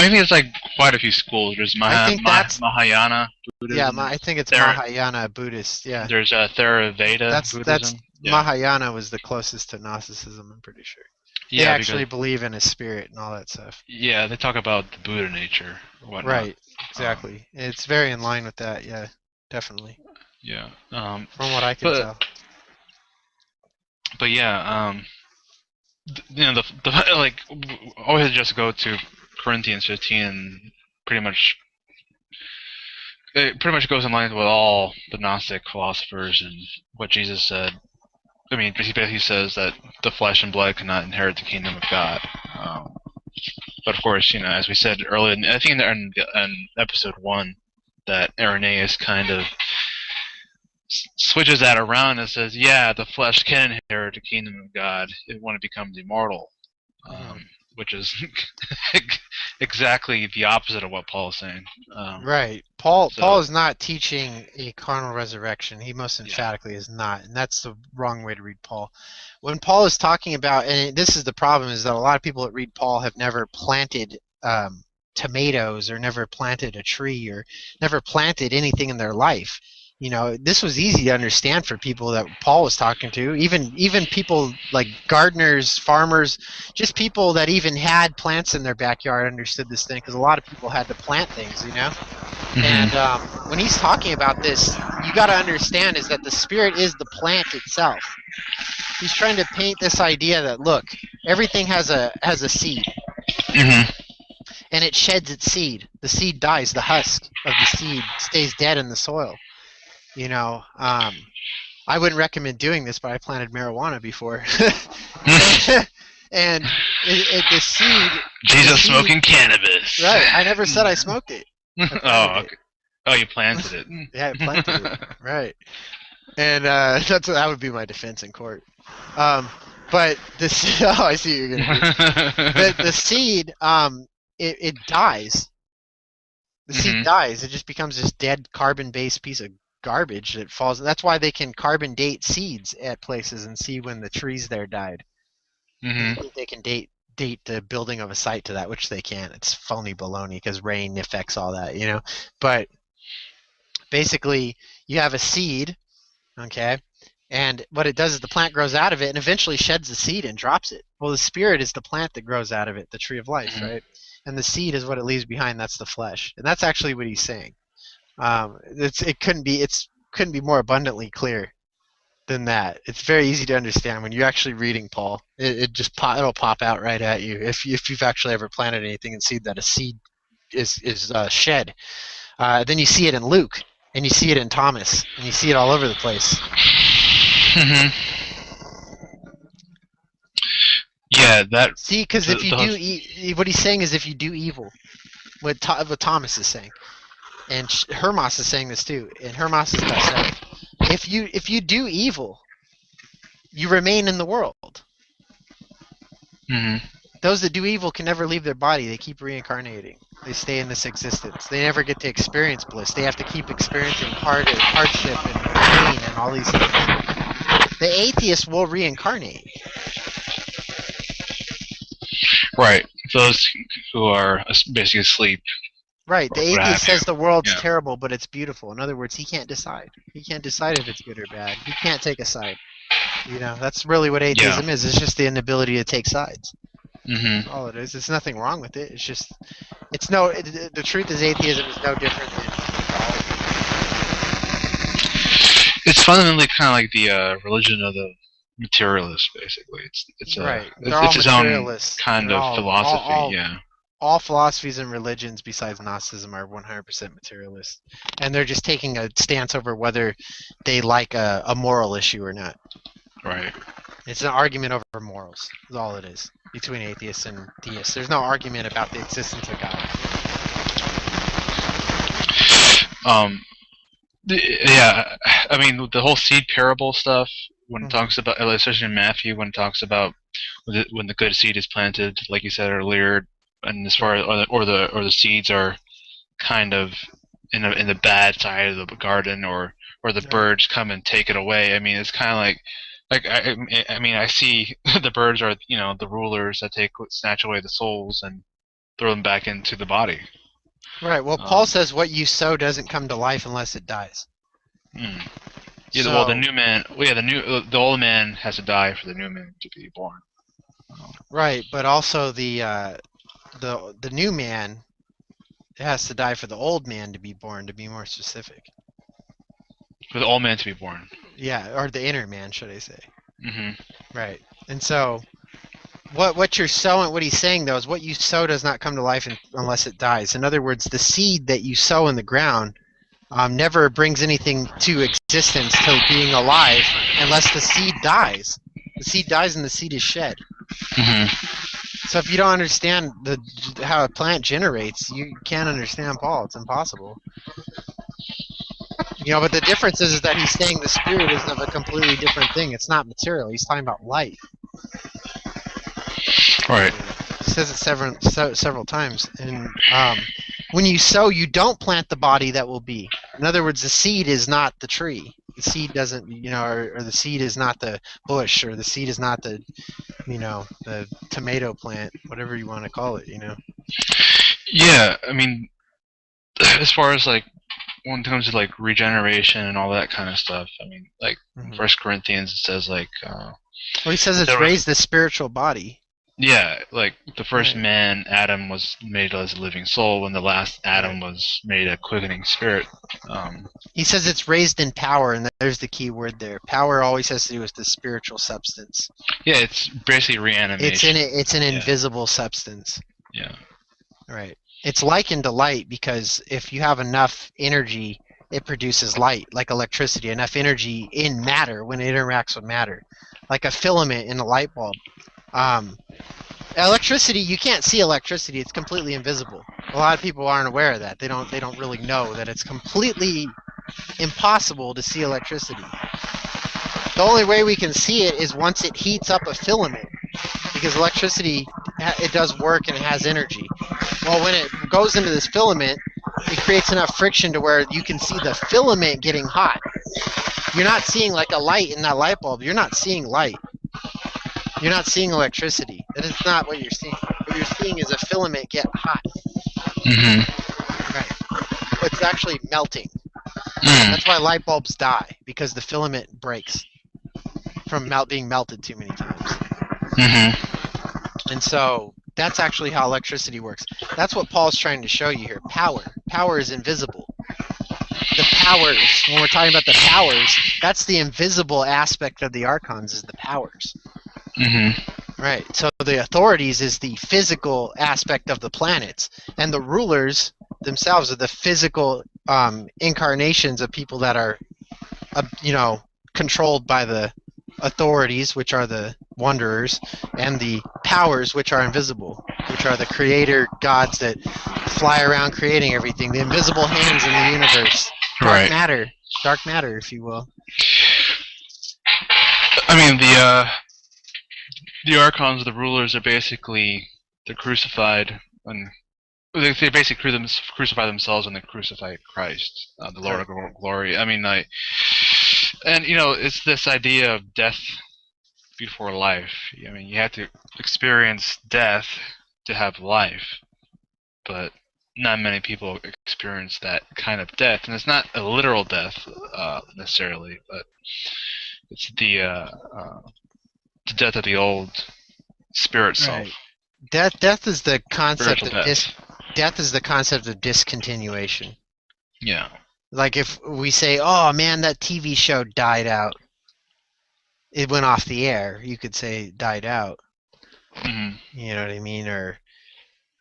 think there's like quite a few schools. There's Mahayana Buddhism. Yeah, I think it's Mahayana Buddhist. Yeah. There's Theravada Buddhism. Mahayana was the closest to Gnosticism, I'm pretty sure. They actually believe in a spirit and all that stuff. Yeah, they talk about the Buddha nature or whatnot. Right, exactly. It's very in line with that, yeah, definitely. Yeah. From what I can tell. But yeah, the like always just go to Corinthians 15 and it pretty much goes in line with all the Gnostic philosophers and what Jesus said. I mean, he basically says that the flesh and blood cannot inherit the kingdom of God. But of course, as we said earlier, I think in episode 1, that Irenaeus kind of switches that around and says, yeah, the flesh can inherit the kingdom of God when it becomes immortal, which is exactly the opposite of what Paul is saying. Right. Paul is not teaching a carnal resurrection. He most emphatically is not, and that's the wrong way to read Paul. When Paul is talking about, and this is the problem, is that a lot of people that read Paul have never planted tomatoes or never planted a tree or never planted anything in their life. This was easy to understand for people that Paul was talking to, even people like gardeners, farmers, just people that even had plants in their backyard understood this thing, because a lot of people had to plant things, And when he's talking about this, you got to understand is that the spirit is the plant itself. He's trying to paint this idea that, look, everything has a seed. And it sheds its seed. The seed dies. The husk of the seed stays dead in the soil. I wouldn't recommend doing this, but I planted marijuana before. And the seed... Jesus smoking cannabis. Right, I never said I smoked it. Okay. Oh, you planted it. Yeah, I planted it. Right. And that would be my defense in court. But this... Oh, I see what you're going to do. The seed, it dies. The seed dies. It just becomes this dead carbon-based piece of garbage that falls. That's why they can carbon date seeds at places and see when the trees there died. They can date the building of a site to that, which they can't. It's phony baloney because rain affects all that, you know. But basically, you have a seed, okay, and what it does is the plant grows out of it and eventually sheds the seed and drops it. Well, the spirit is the plant that grows out of it, the tree of life, right? And the seed is what it leaves behind. That's the flesh, and that's actually what he's saying. It couldn't be more abundantly clear than that. It's very easy to understand when you're actually reading Paul. It'll pop out right at you if you've actually ever planted anything and seen that a seed is shed. Then you see it in Luke, and you see it in Thomas, and you see it all over the place. Yeah, that. See, because if you do, what he's saying is if you do evil, what Thomas is saying, and Hermas is saying this too, and Hermas is saying, if you do evil, you remain in the world. Those that do evil can never leave their body. They keep reincarnating. They stay in this existence. They never get to experience bliss. They have to keep experiencing hardship and pain and all these things. The atheist will reincarnate. Right. Those who are basically asleep. Right. The atheist says the world's terrible, but it's beautiful. In other words, he can't decide. He can't decide if it's good or bad. He can't take a side. You know, that's really what atheism is. It's just the inability to take sides. All it is. There's nothing wrong with it. It's just, the truth is atheism is no different than Catholicism. It's fundamentally kind of like the religion of the materialist, basically. It's right. It's its own kind of philosophy. All philosophies and religions besides Gnosticism are 100% materialist, and they're just taking a stance over whether they like a moral issue or not. Right. It's an argument over morals. Is all it is between atheists and theists. There's no argument about the existence of God. Yeah, I mean the whole seed parable stuff. When it talks about, especially in Matthew, when it talks about when the good seed is planted, like you said earlier, and as far as or the seeds are kind of in the bad side of the garden, or the birds come and take it away. I mean, it's kind of like I mean, I see the birds are the rulers that snatch away the souls and throw them back into the body. Right. Well, Paul says what you sow doesn't come to life unless it dies. Yeah. Well, the new man. Well, yeah, the old man has to die for the new man to be born. Right, but also the new man has to die for the old man to be born. To be more specific. For the old man to be born. Yeah, or the inner man, should I say? Right, and so what you're sowing, what he's saying though, is what you sow does not come to life unless it dies. In other words, the seed that you sow in the ground never brings anything to existence to being alive unless the seed dies. The seed dies and the seed is shed. So if you don't understand how a plant generates, you can't understand Paul. It's impossible. But the difference is that he's saying the spirit is of a completely different thing. It's not material. He's talking about life. Right. He says it several times. And when you sow, you don't plant the body that will be. In other words, the seed is not the tree. The seed doesn't, or the seed is not the bush, or the seed is not the, the tomato plant, whatever you want to call it, Yeah, I mean, as far as when it comes to regeneration and all that kind of stuff, I mean, First Corinthians, it says well, he says it's raised the spiritual body. Yeah, the first man, Adam, was made as a living soul, when the last Adam was made a quickening spirit. He says it's raised in power, and there's the key word there. Power always has to do with the spiritual substance. Yeah, it's basically reanimation. It's an invisible substance. Yeah. Right. It's likened to light because if you have enough energy it produces light, like electricity, enough energy in matter when it interacts with matter, like a filament in a light bulb. Electricity, you can't see electricity; it's completely invisible. A lot of people aren't aware of that. They don't really know that it's completely impossible to see electricity. The only way we can see it is once it heats up a filament, because electricity, it does work and it has energy. Well, when it goes into this filament, it creates enough friction to where you can see the filament getting hot. You're not seeing like a light in that light bulb. You're not seeing light. You're not seeing electricity. That is not what you're seeing. What you're seeing is a filament get hot. Mm-hmm. Right. It's actually melting. Mm. That's why light bulbs die, because the filament breaks from being melted too many times. Mm-hmm. And so that's actually how electricity works. That's what Paul's trying to show you here. Power. Power is invisible. The powers, when we're talking about the powers, that's the invisible aspect of the archons, is the powers. Mm-hmm. Right. So the authorities is the physical aspect of the planets, and the rulers themselves are the physical incarnations of people that are, controlled by the authorities, which are the wanderers, and the powers, which are invisible, which are the creator gods that fly around creating everything, the invisible hands in the universe. Dark matter, if you will. I mean, the archons, the rulers, are basically the crucified, and they basically crucify themselves when they crucify Christ, the Lord of glory. I mean, it's this idea of death before life. I mean, you have to experience death to have life, but not many people experience that kind of death, and it's not a literal death necessarily, but it's the death of the old spirit self. Right. Death is the concept of death is the concept of discontinuation. Yeah. Like if we say, "Oh man, that TV show died out," it went off the air. You could say it died out. Mm-hmm. You know what I mean? Or,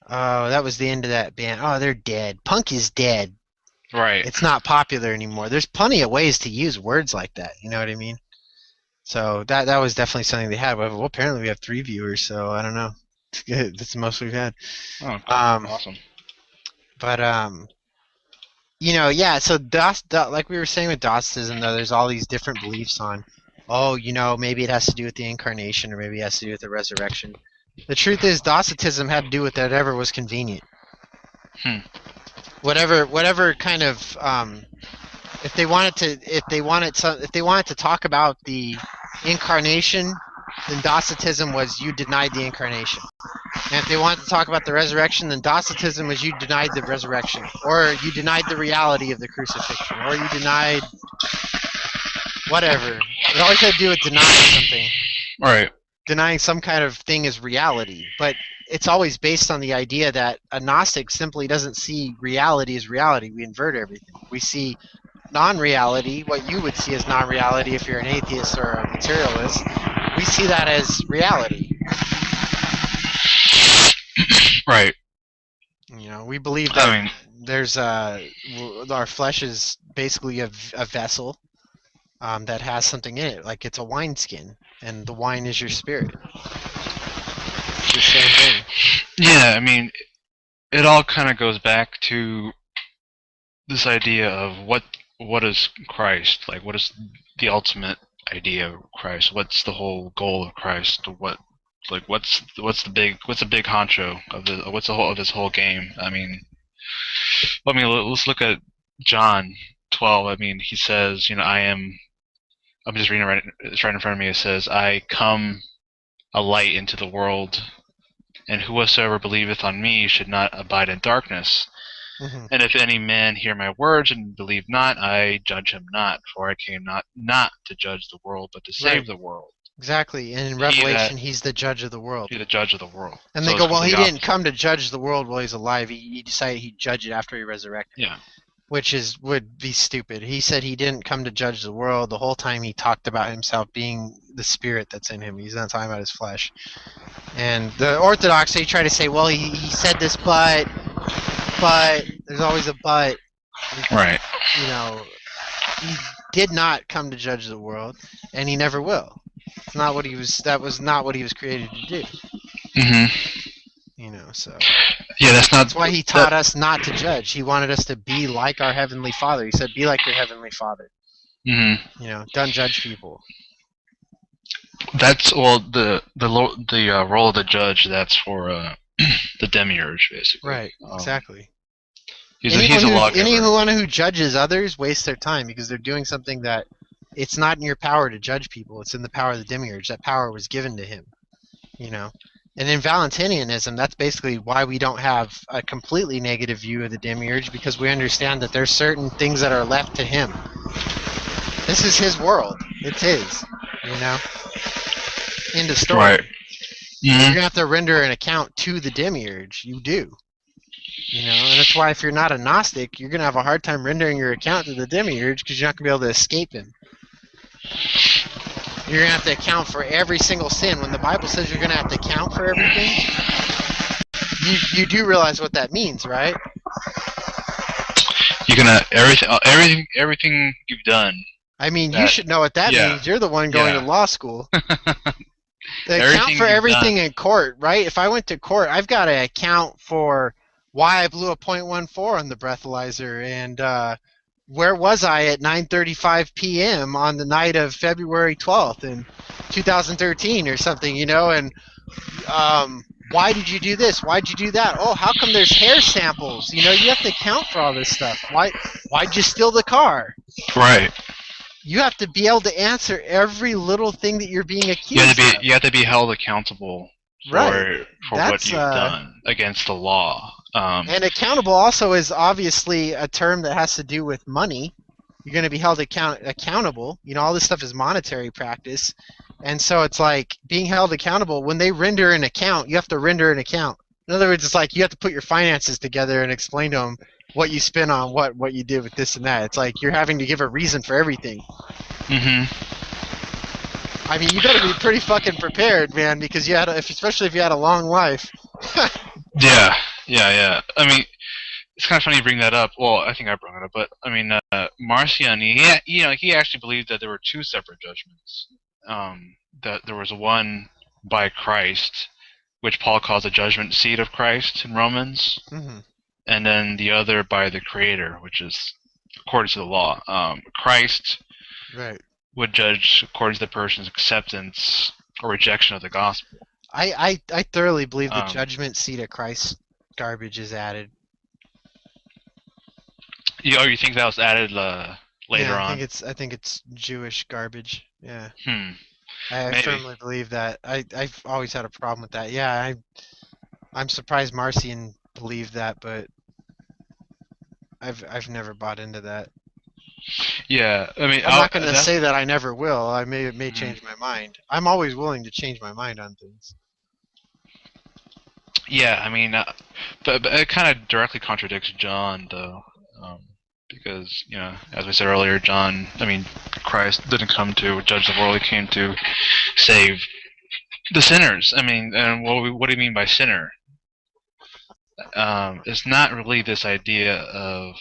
"Oh, that was the end of that band. Oh, they're dead. Punk is dead." Right. It's not popular anymore. There's plenty of ways to use words like that. You know what I mean? So that was definitely something they had. Well, apparently we have 3 viewers, so I don't know. It's good. That's the most we've had. Oh, cool. Awesome. But yeah. So like we were saying with Docetism, though, there's all these different beliefs on. Oh, maybe it has to do with the incarnation, or maybe it has to do with the resurrection. The truth is, Docetism had to do with whatever was convenient. Whatever kind of if they wanted to talk about the incarnation, then Docetism was you denied the incarnation. And if they wanted to talk about the resurrection, then Docetism was you denied the resurrection, or you denied the reality of the crucifixion, or you denied whatever. It always had to do with denying something. Right. Denying some kind of thing as reality, but it's always based on the idea that a Gnostic simply doesn't see reality as reality. We invert everything. We see non-reality, what you would see as non-reality if you're an atheist or a materialist. We see that as reality. Right. We believe that there's our flesh is basically a vessel that has something in it, like it's a wineskin, and the wine is your spirit. It's the same thing. Yeah, I mean, it all kind of goes back to this idea of what is Christ? Like, what is the ultimate idea of Christ? What's the whole goal of Christ? What's the big honcho of what's the whole of this whole game? I mean, let's look at John 12. I mean, he says, I'm just reading it's right in front of me. It says, "I come a light into the world, and whosoever believeth on me should not abide in darkness. Mm-hmm. And if any man hear my words and believe not, I judge him not, for I came not to judge the world, but to save the world." Exactly. And in Revelation, he's the judge of the world. He's the judge of the world. And they go, well, he didn't come to judge the world while he's alive. He decided he'd judge it after he resurrected. Yeah. Which would be stupid. He said he didn't come to judge the world. The whole time he talked about himself being the spirit that's in him. He's not talking about his flesh. And the Orthodox, they try to say, well, he said this, but there's always a but. Right. you know, he did not come to judge the world, and he never will. It's not what he was. That was not what he was created to do. You know, so yeah, that's why he taught us not to judge. He wanted us to be like our heavenly Father. He said, "Be like your heavenly Father." You know, don't judge people. That's the role of the judge. That's for the demiurge, basically. Right. Exactly. He's a lawgiver. Anyone who judges others wastes their time because they're doing something that it's not in your power to judge people. It's in the power of the demiurge. That power was given to him. You know. And in Valentinianism, that's basically why we don't have a completely negative view of the demiurge, because we understand that there's certain things that are left to him. This is his world. It's his. You know? End of story. Right. You're going to have to render an account to the demiurge. You do. You know, and that's why if you're not a Gnostic, you're going to have a hard time rendering your account to the demiurge because you're not going to be able to escape him. You're going to have to account for every single sin. When the Bible says you're going to have to account for everything, you do realize what that means, right? You're going to, everything you've done. I mean, you should know what that means. You're the one going to law school. Account for everything in court, right? If I went to court, I've got to account for why I blew a .14 on the breathalyzer and where was I at 9:35 p.m. on the night of February 12th in 2013 or something, you know, and why did you do this? Why'd you do that? Oh, how come there's hair samples? You know, you have to account for all this stuff. Why'd you steal the car? Right. You have to be able to answer every little thing that you're being accused of. You have to be held accountable for what you've done against the law. And accountable also is obviously a term that has to do with money. You're going to be held accountable. You know, all this stuff is monetary practice. And so it's like being held accountable. When they render an account, you have to render an account. In other words, it's like you have to put your finances together and explain to them what you spent on what you did with this and that. It's like you're having to give a reason for everything. I mean, you better be pretty fucking prepared, man, because especially if you had a long life. Yeah. I mean, it's kind of funny you bring that up. Well, I think I brought it up, but I mean, Marcion, he actually believed that there were two separate judgments. That there was one by Christ, which Paul calls the judgment seat of Christ in Romans, and then the other by the Creator, which is according to the law. Christ would judge according to the person's acceptance or rejection of the gospel. I thoroughly believe the judgment seat of Christ garbage is added. You think that was added later on? I think it's Jewish garbage. Yeah. Maybe. I firmly believe that. I've always had a problem with that. Yeah, I'm surprised Marcion believed that, but I've never bought into that. Yeah, I mean, I'm not going to say that I never will. I may change my mind. I'm always willing to change my mind on things. Yeah, I mean, but it kind of directly contradicts John, though, because, you know, as we said earlier, Christ didn't come to judge the world; he came to save the sinners. I mean, and what do you mean by sinner? It's not really this idea of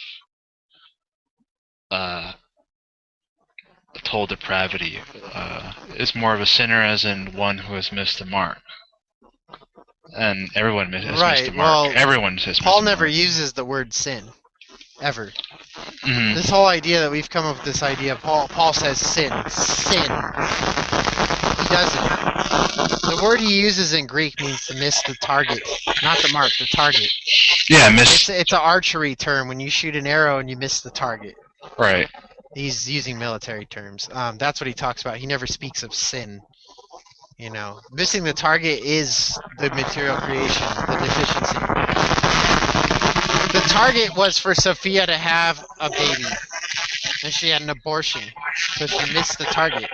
total depravity. It's more of a sinner as in one who has missed the mark. And everyone has missed the mark. Well, everyone has missed Paul the never mark. uses the word sin. Ever. This whole idea that we've come up with this idea, Paul says sin. Sin. He doesn't. The word he uses in Greek means to miss the target. Not the mark, the target. Yeah, miss. It's an archery term when you shoot an arrow and you miss the target. Right. He's using military terms. That's what he talks about. He never speaks of sin. You know, missing the target is the material creation, the deficiency. The target was for Sophia to have a baby, and she had an abortion, so she missed the target.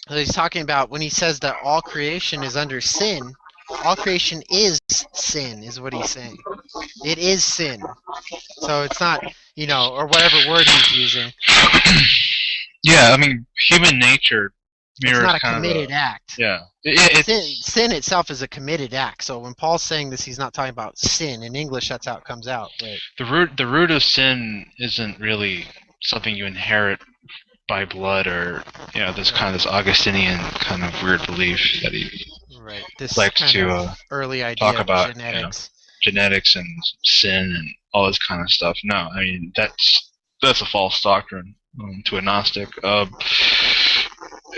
So he's talking about when he says that all creation is under sin, all creation is sin, is what he's saying. It is sin. So it's not, you know, or whatever word he's using. Yeah, I mean, human nature It's not a committed act. Yeah. Sin itself is a committed act. So when Paul's saying this, he's not talking about sin. In English, that's how it comes out. But the root of sin isn't really something you inherit by blood, or this kind of this Augustinian kind of weird belief that he likes to early idea talk about genetics and sin and all this kind of stuff. No, I mean that's a false doctrine to a Gnostic.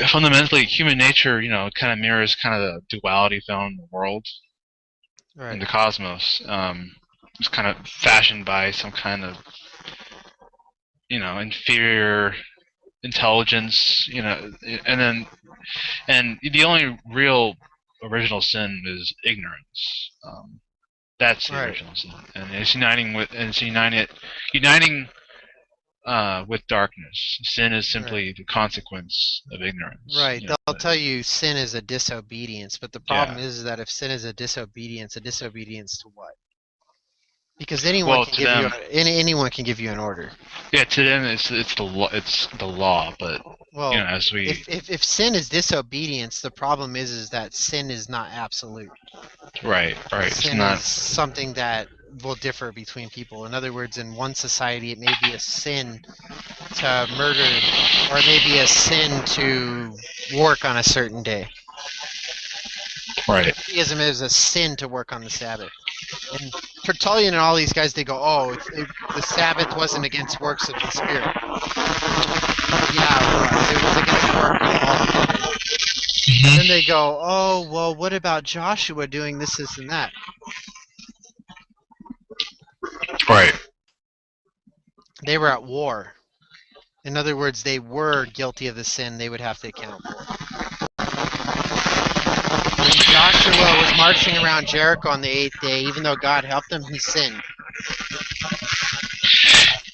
Fundamentally, human nature, kind of mirrors kind of the duality found in the world, in the cosmos. It's kind of fashioned by some kind of, inferior intelligence, and the only real original sin is ignorance. That's the original sin, and it's uniting with darkness. Sin is simply the consequence of ignorance. Right. They'll tell you sin is a disobedience, but the problem is that if sin is a disobedience to what? Because anyone can give you an order. Yeah, to them it's the law, but as we if sin is disobedience, the problem is that sin is not absolute. Right. Sin is something that will differ between people. In other words, in one society, it may be a sin to murder, or it may be a sin to work on a certain day. Right. Theism is a sin to work on the Sabbath. And Tertullian and all these guys, they go, the Sabbath wasn't against works of the Spirit. Yeah, it was against work altogether. And then they go, what about Joshua doing this and that? Right. They were at war. In other words, they were guilty of the sin they would have to account for. When Joshua was marching around Jericho on the 8th day, even though God helped him, he sinned.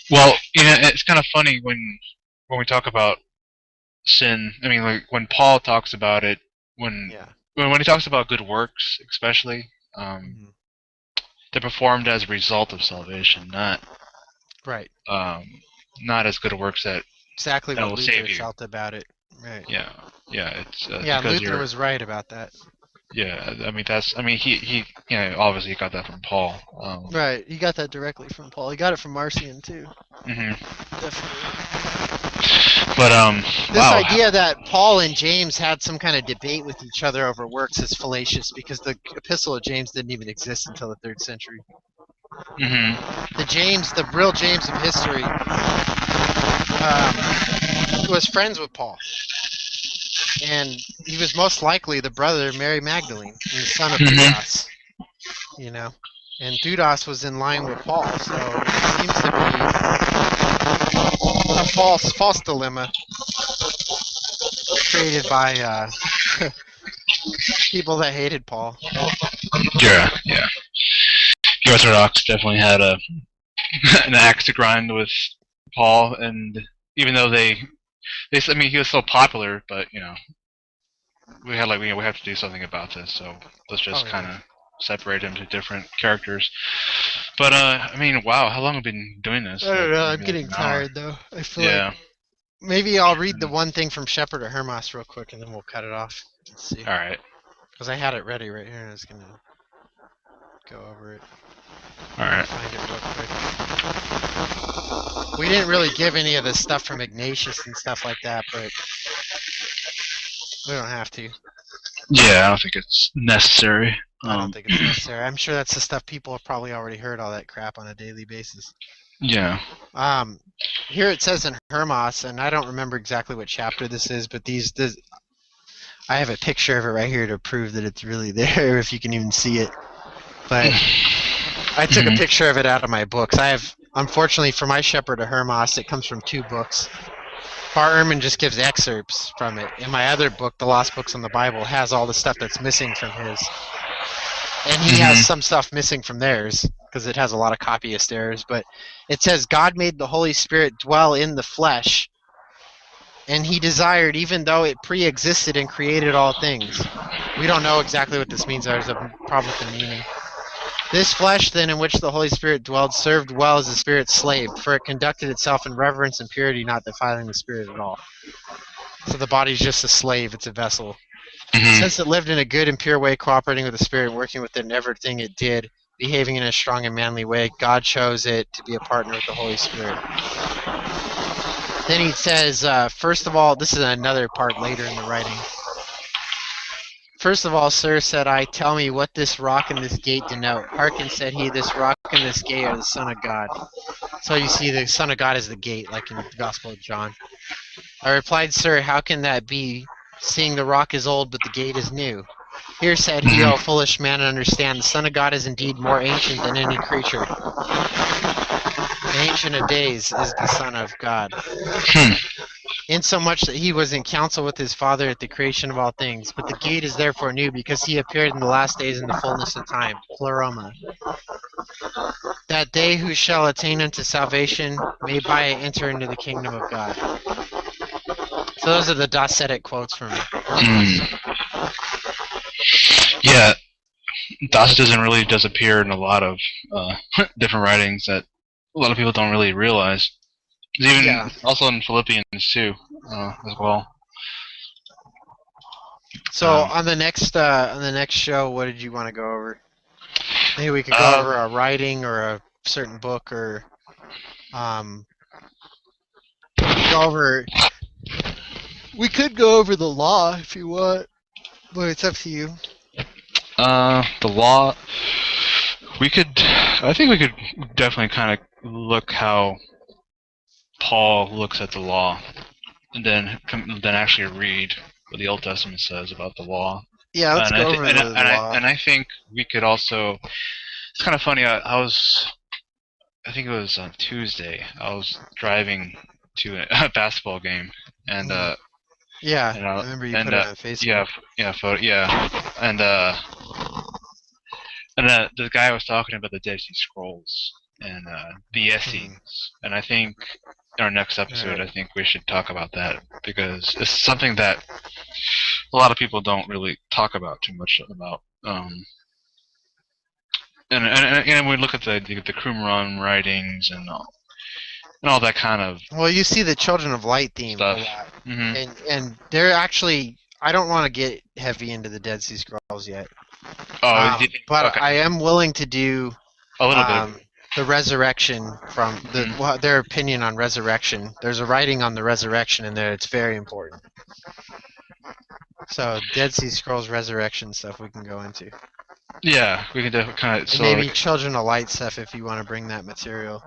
Well, it's kind of funny when we talk about sin. I mean, like when Paul talks about it, when he talks about good works, especially, they're performed as a result of salvation, not as good works that exactly that what will Luther save you. felt about it. Right. Yeah. It's Luther was right about that. Yeah, I mean, he obviously got that from Paul. Right, he got that directly from Paul. He got it from Marcion too. Definitely. But this idea that Paul and James had some kind of debate with each other over works is fallacious, because the Epistle of James didn't even exist until the 3rd century. The real James of history, was friends with Paul. And he was most likely the brother of Mary Magdalene, and the son of Dudas. And Dudas was in line with Paul, so it seems to be a false dilemma created by people that hated Paul. Yeah. The Orthodox definitely had an axe to grind with Paul, and even though he was so popular, but we had we have to do something about this, so let's just kind of separate him to different characters. But I mean, wow, how long have we been doing this? I don't know. I'm getting tired though. I feel like maybe I'll read the one thing from Shepherd or Hermas real quick, and then we'll cut it off. Let's see. All right. Because I had it ready right here, and I was gonna go over it. All right. Find it real quick. We didn't really give any of the stuff from Ignatius and stuff like that, but we don't have to. Yeah, I don't think it's necessary. I don't think it's necessary. I'm sure that's the stuff people have probably already heard all that crap on a daily basis. Yeah. Here it says in Hermas, and I don't remember exactly what chapter this is, but I have a picture of it right here to prove that it's really there, if you can even see it. But I took a picture of it out of my books. Unfortunately for my Shepherd of Hermas, it comes from 2 books. Bar Ehrman just gives excerpts from it. And my other book, The Lost Books on the Bible, has all the stuff that's missing from his. And he has some stuff missing from theirs, because it has a lot of copyist errors. But it says, God made the Holy Spirit dwell in the flesh, and he desired, even though it pre-existed and created all things. We don't know exactly what this means. There's a problem with the meaning. This flesh, then, in which the Holy Spirit dwelled, served well as the Spirit's slave, for it conducted itself in reverence and purity, not defiling the Spirit at all. So the body's just a slave. It's a vessel. Mm-hmm. Since it lived in a good and pure way, cooperating with the spirit and working with it in everything it did, behaving in a strong and manly way, God chose it to be a partner with the Holy Spirit. Then he says, first of all, this is another part later in the writing. First of all, sir, said I, tell me what this rock and this gate denote. Hearken, said he, this rock and this gate are the Son of God. So you see the Son of God is the gate, like in the Gospel of John. I replied, sir, how can that be, seeing the rock is old, but the gate is new? Here, said he, O foolish man, understand, the Son of God is indeed more ancient than any creature. The Ancient of Days is the Son of God. Insomuch that he was in council with his Father at the creation of all things. But the gate is therefore new, because he appeared in the last days in the fullness of time. Pleroma. That they who shall attain unto salvation may by it enter into the kingdom of God. So those are the Docetic quotes from Yeah, Docetism really does appear in a lot of different writings that a lot of people don't really realize. Even also in Philippians too, as well. So on the next show, what did you want to go over? Maybe we could go over a writing or a certain book, or we could go over the law if you want, but it's up to you. The law. I think we could definitely kind of look how Paul looks at the law, and then actually read what the Old Testament says about the law. Yeah, let's go over the law. And I think we could also. It's kind of funny. I think it was on Tuesday. I was driving to a basketball game, and yeah, I remember you put it on Facebook. And the guy was talking about the Dead Sea Scrolls and the Essenes, and I think in our next episode, I think we should talk about that, because it's something that a lot of people don't really talk about too much about. And we look at the Qumran writings and all that kind of. Well, you see the Children of Light theme stuff. a lot, and they're actually. I don't want to get heavy into the Dead Sea Scrolls yet. But okay. I am willing to do a little bit. The resurrection from their opinion on resurrection. There's a writing on the resurrection in there. It's very important. So Dead Sea Scrolls resurrection stuff we can go into. Yeah, we can definitely kind of. Maybe Children of Light stuff if you want to bring that material.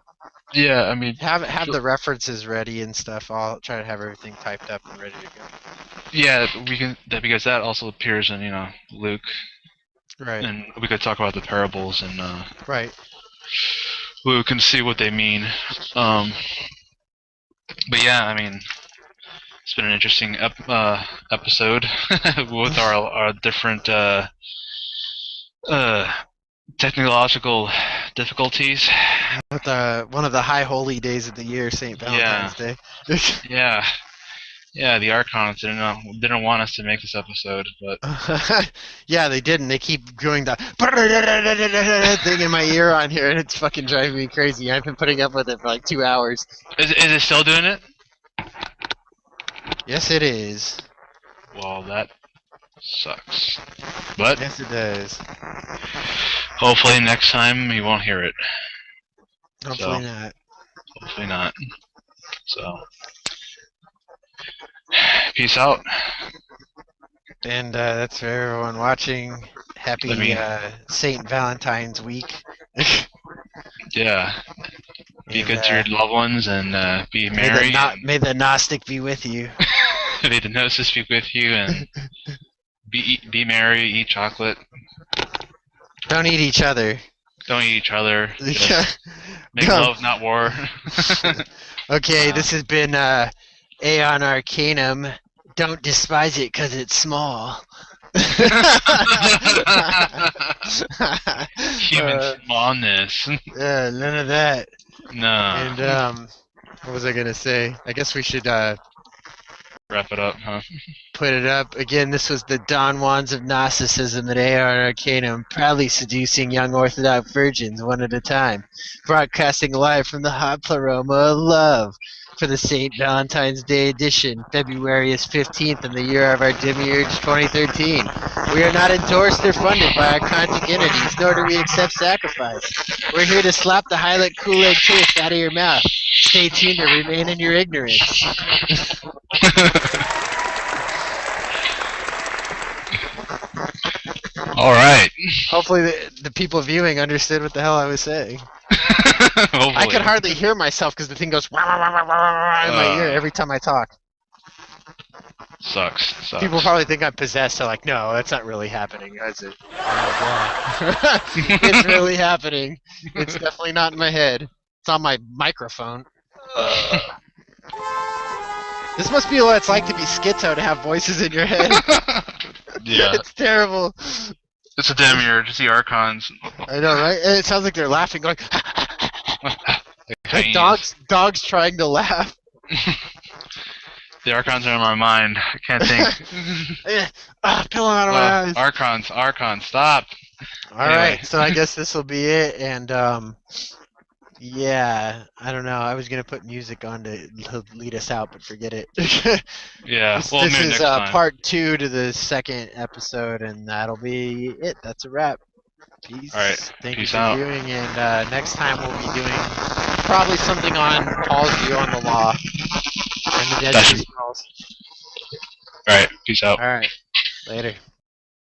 Yeah, I mean, have the references ready and stuff. I'll try to have everything typed up and ready to go. Yeah, we can, because that also appears in Luke. Right. And we could talk about the parables and right. We can see what they mean. But yeah, I mean, it's been an interesting episode with our different technological difficulties. With one of the high holy days of the year, St. Valentine's Day. Yeah, the Archons didn't want us to make this episode, but yeah, they didn't. They keep doing that thing in my ear on here, and it's fucking driving me crazy. I've been putting up with it for like 2 hours. Is it still doing it? Yes, it is. Well, that sucks. But yes, it does. Hopefully next time you won't hear it. Hopefully not. Hopefully not. So. Peace out. And that's for everyone watching. Happy St. Valentine's week. Yeah. Be good to your loved ones and be merry. May the Gnostic be with you. May the Gnosis be with you, and be merry, eat chocolate. Don't eat each other. Don't eat each other. Make love, not war. Okay, this has been Aeon Arcanum. Don't despise it because it's small. Human smallness. Yeah, none of that. No. And what was I gonna say? I guess we should wrap it up, huh? Put it up again. This was the Don Juans of Gnosticism at Aeon Arcanum, proudly seducing young Orthodox virgins one at a time, broadcasting live from the hot pleroma of love. for the St. Valentine's Day edition, Februarius 15th in the year of our demiurge 2013. We are not endorsed or funded by Archontic entities, nor do we accept sacrifice. We're here to slap the highlight Kool-Aid taste out of your mouth. Stay tuned to remain in your ignorance. All right. Hopefully the people viewing understood what the hell I was saying. I could hardly hear myself because the thing goes wah, wah, wah, wah, wah, in my ear every time I talk. Sucks. People probably think I'm possessed. They're like, no, that's not really happening, is it? It's really happening. It's definitely not in my head. It's on my microphone. This must be what it's like to be schizo, to have voices in your head. Yeah. It's terrible. It's a demiurge. It's the Archons. I know, right? And it sounds like they're laughing, going like dogs trying to laugh. The Archons are in my mind. I can't think. Pillow out of my eyes. Archons, stop. Alright, so I guess this will be it, and yeah, I don't know. I was gonna put music on to lead us out, but forget it. Yeah, this maybe is next time. part 2 to the second episode, and that'll be it. That's a wrap. Peace. All right, Thank peace you for out. viewing, and next time we'll be doing probably something on Paul's view on the law and the Dead Sea Scrolls. All right, peace out. All right, later.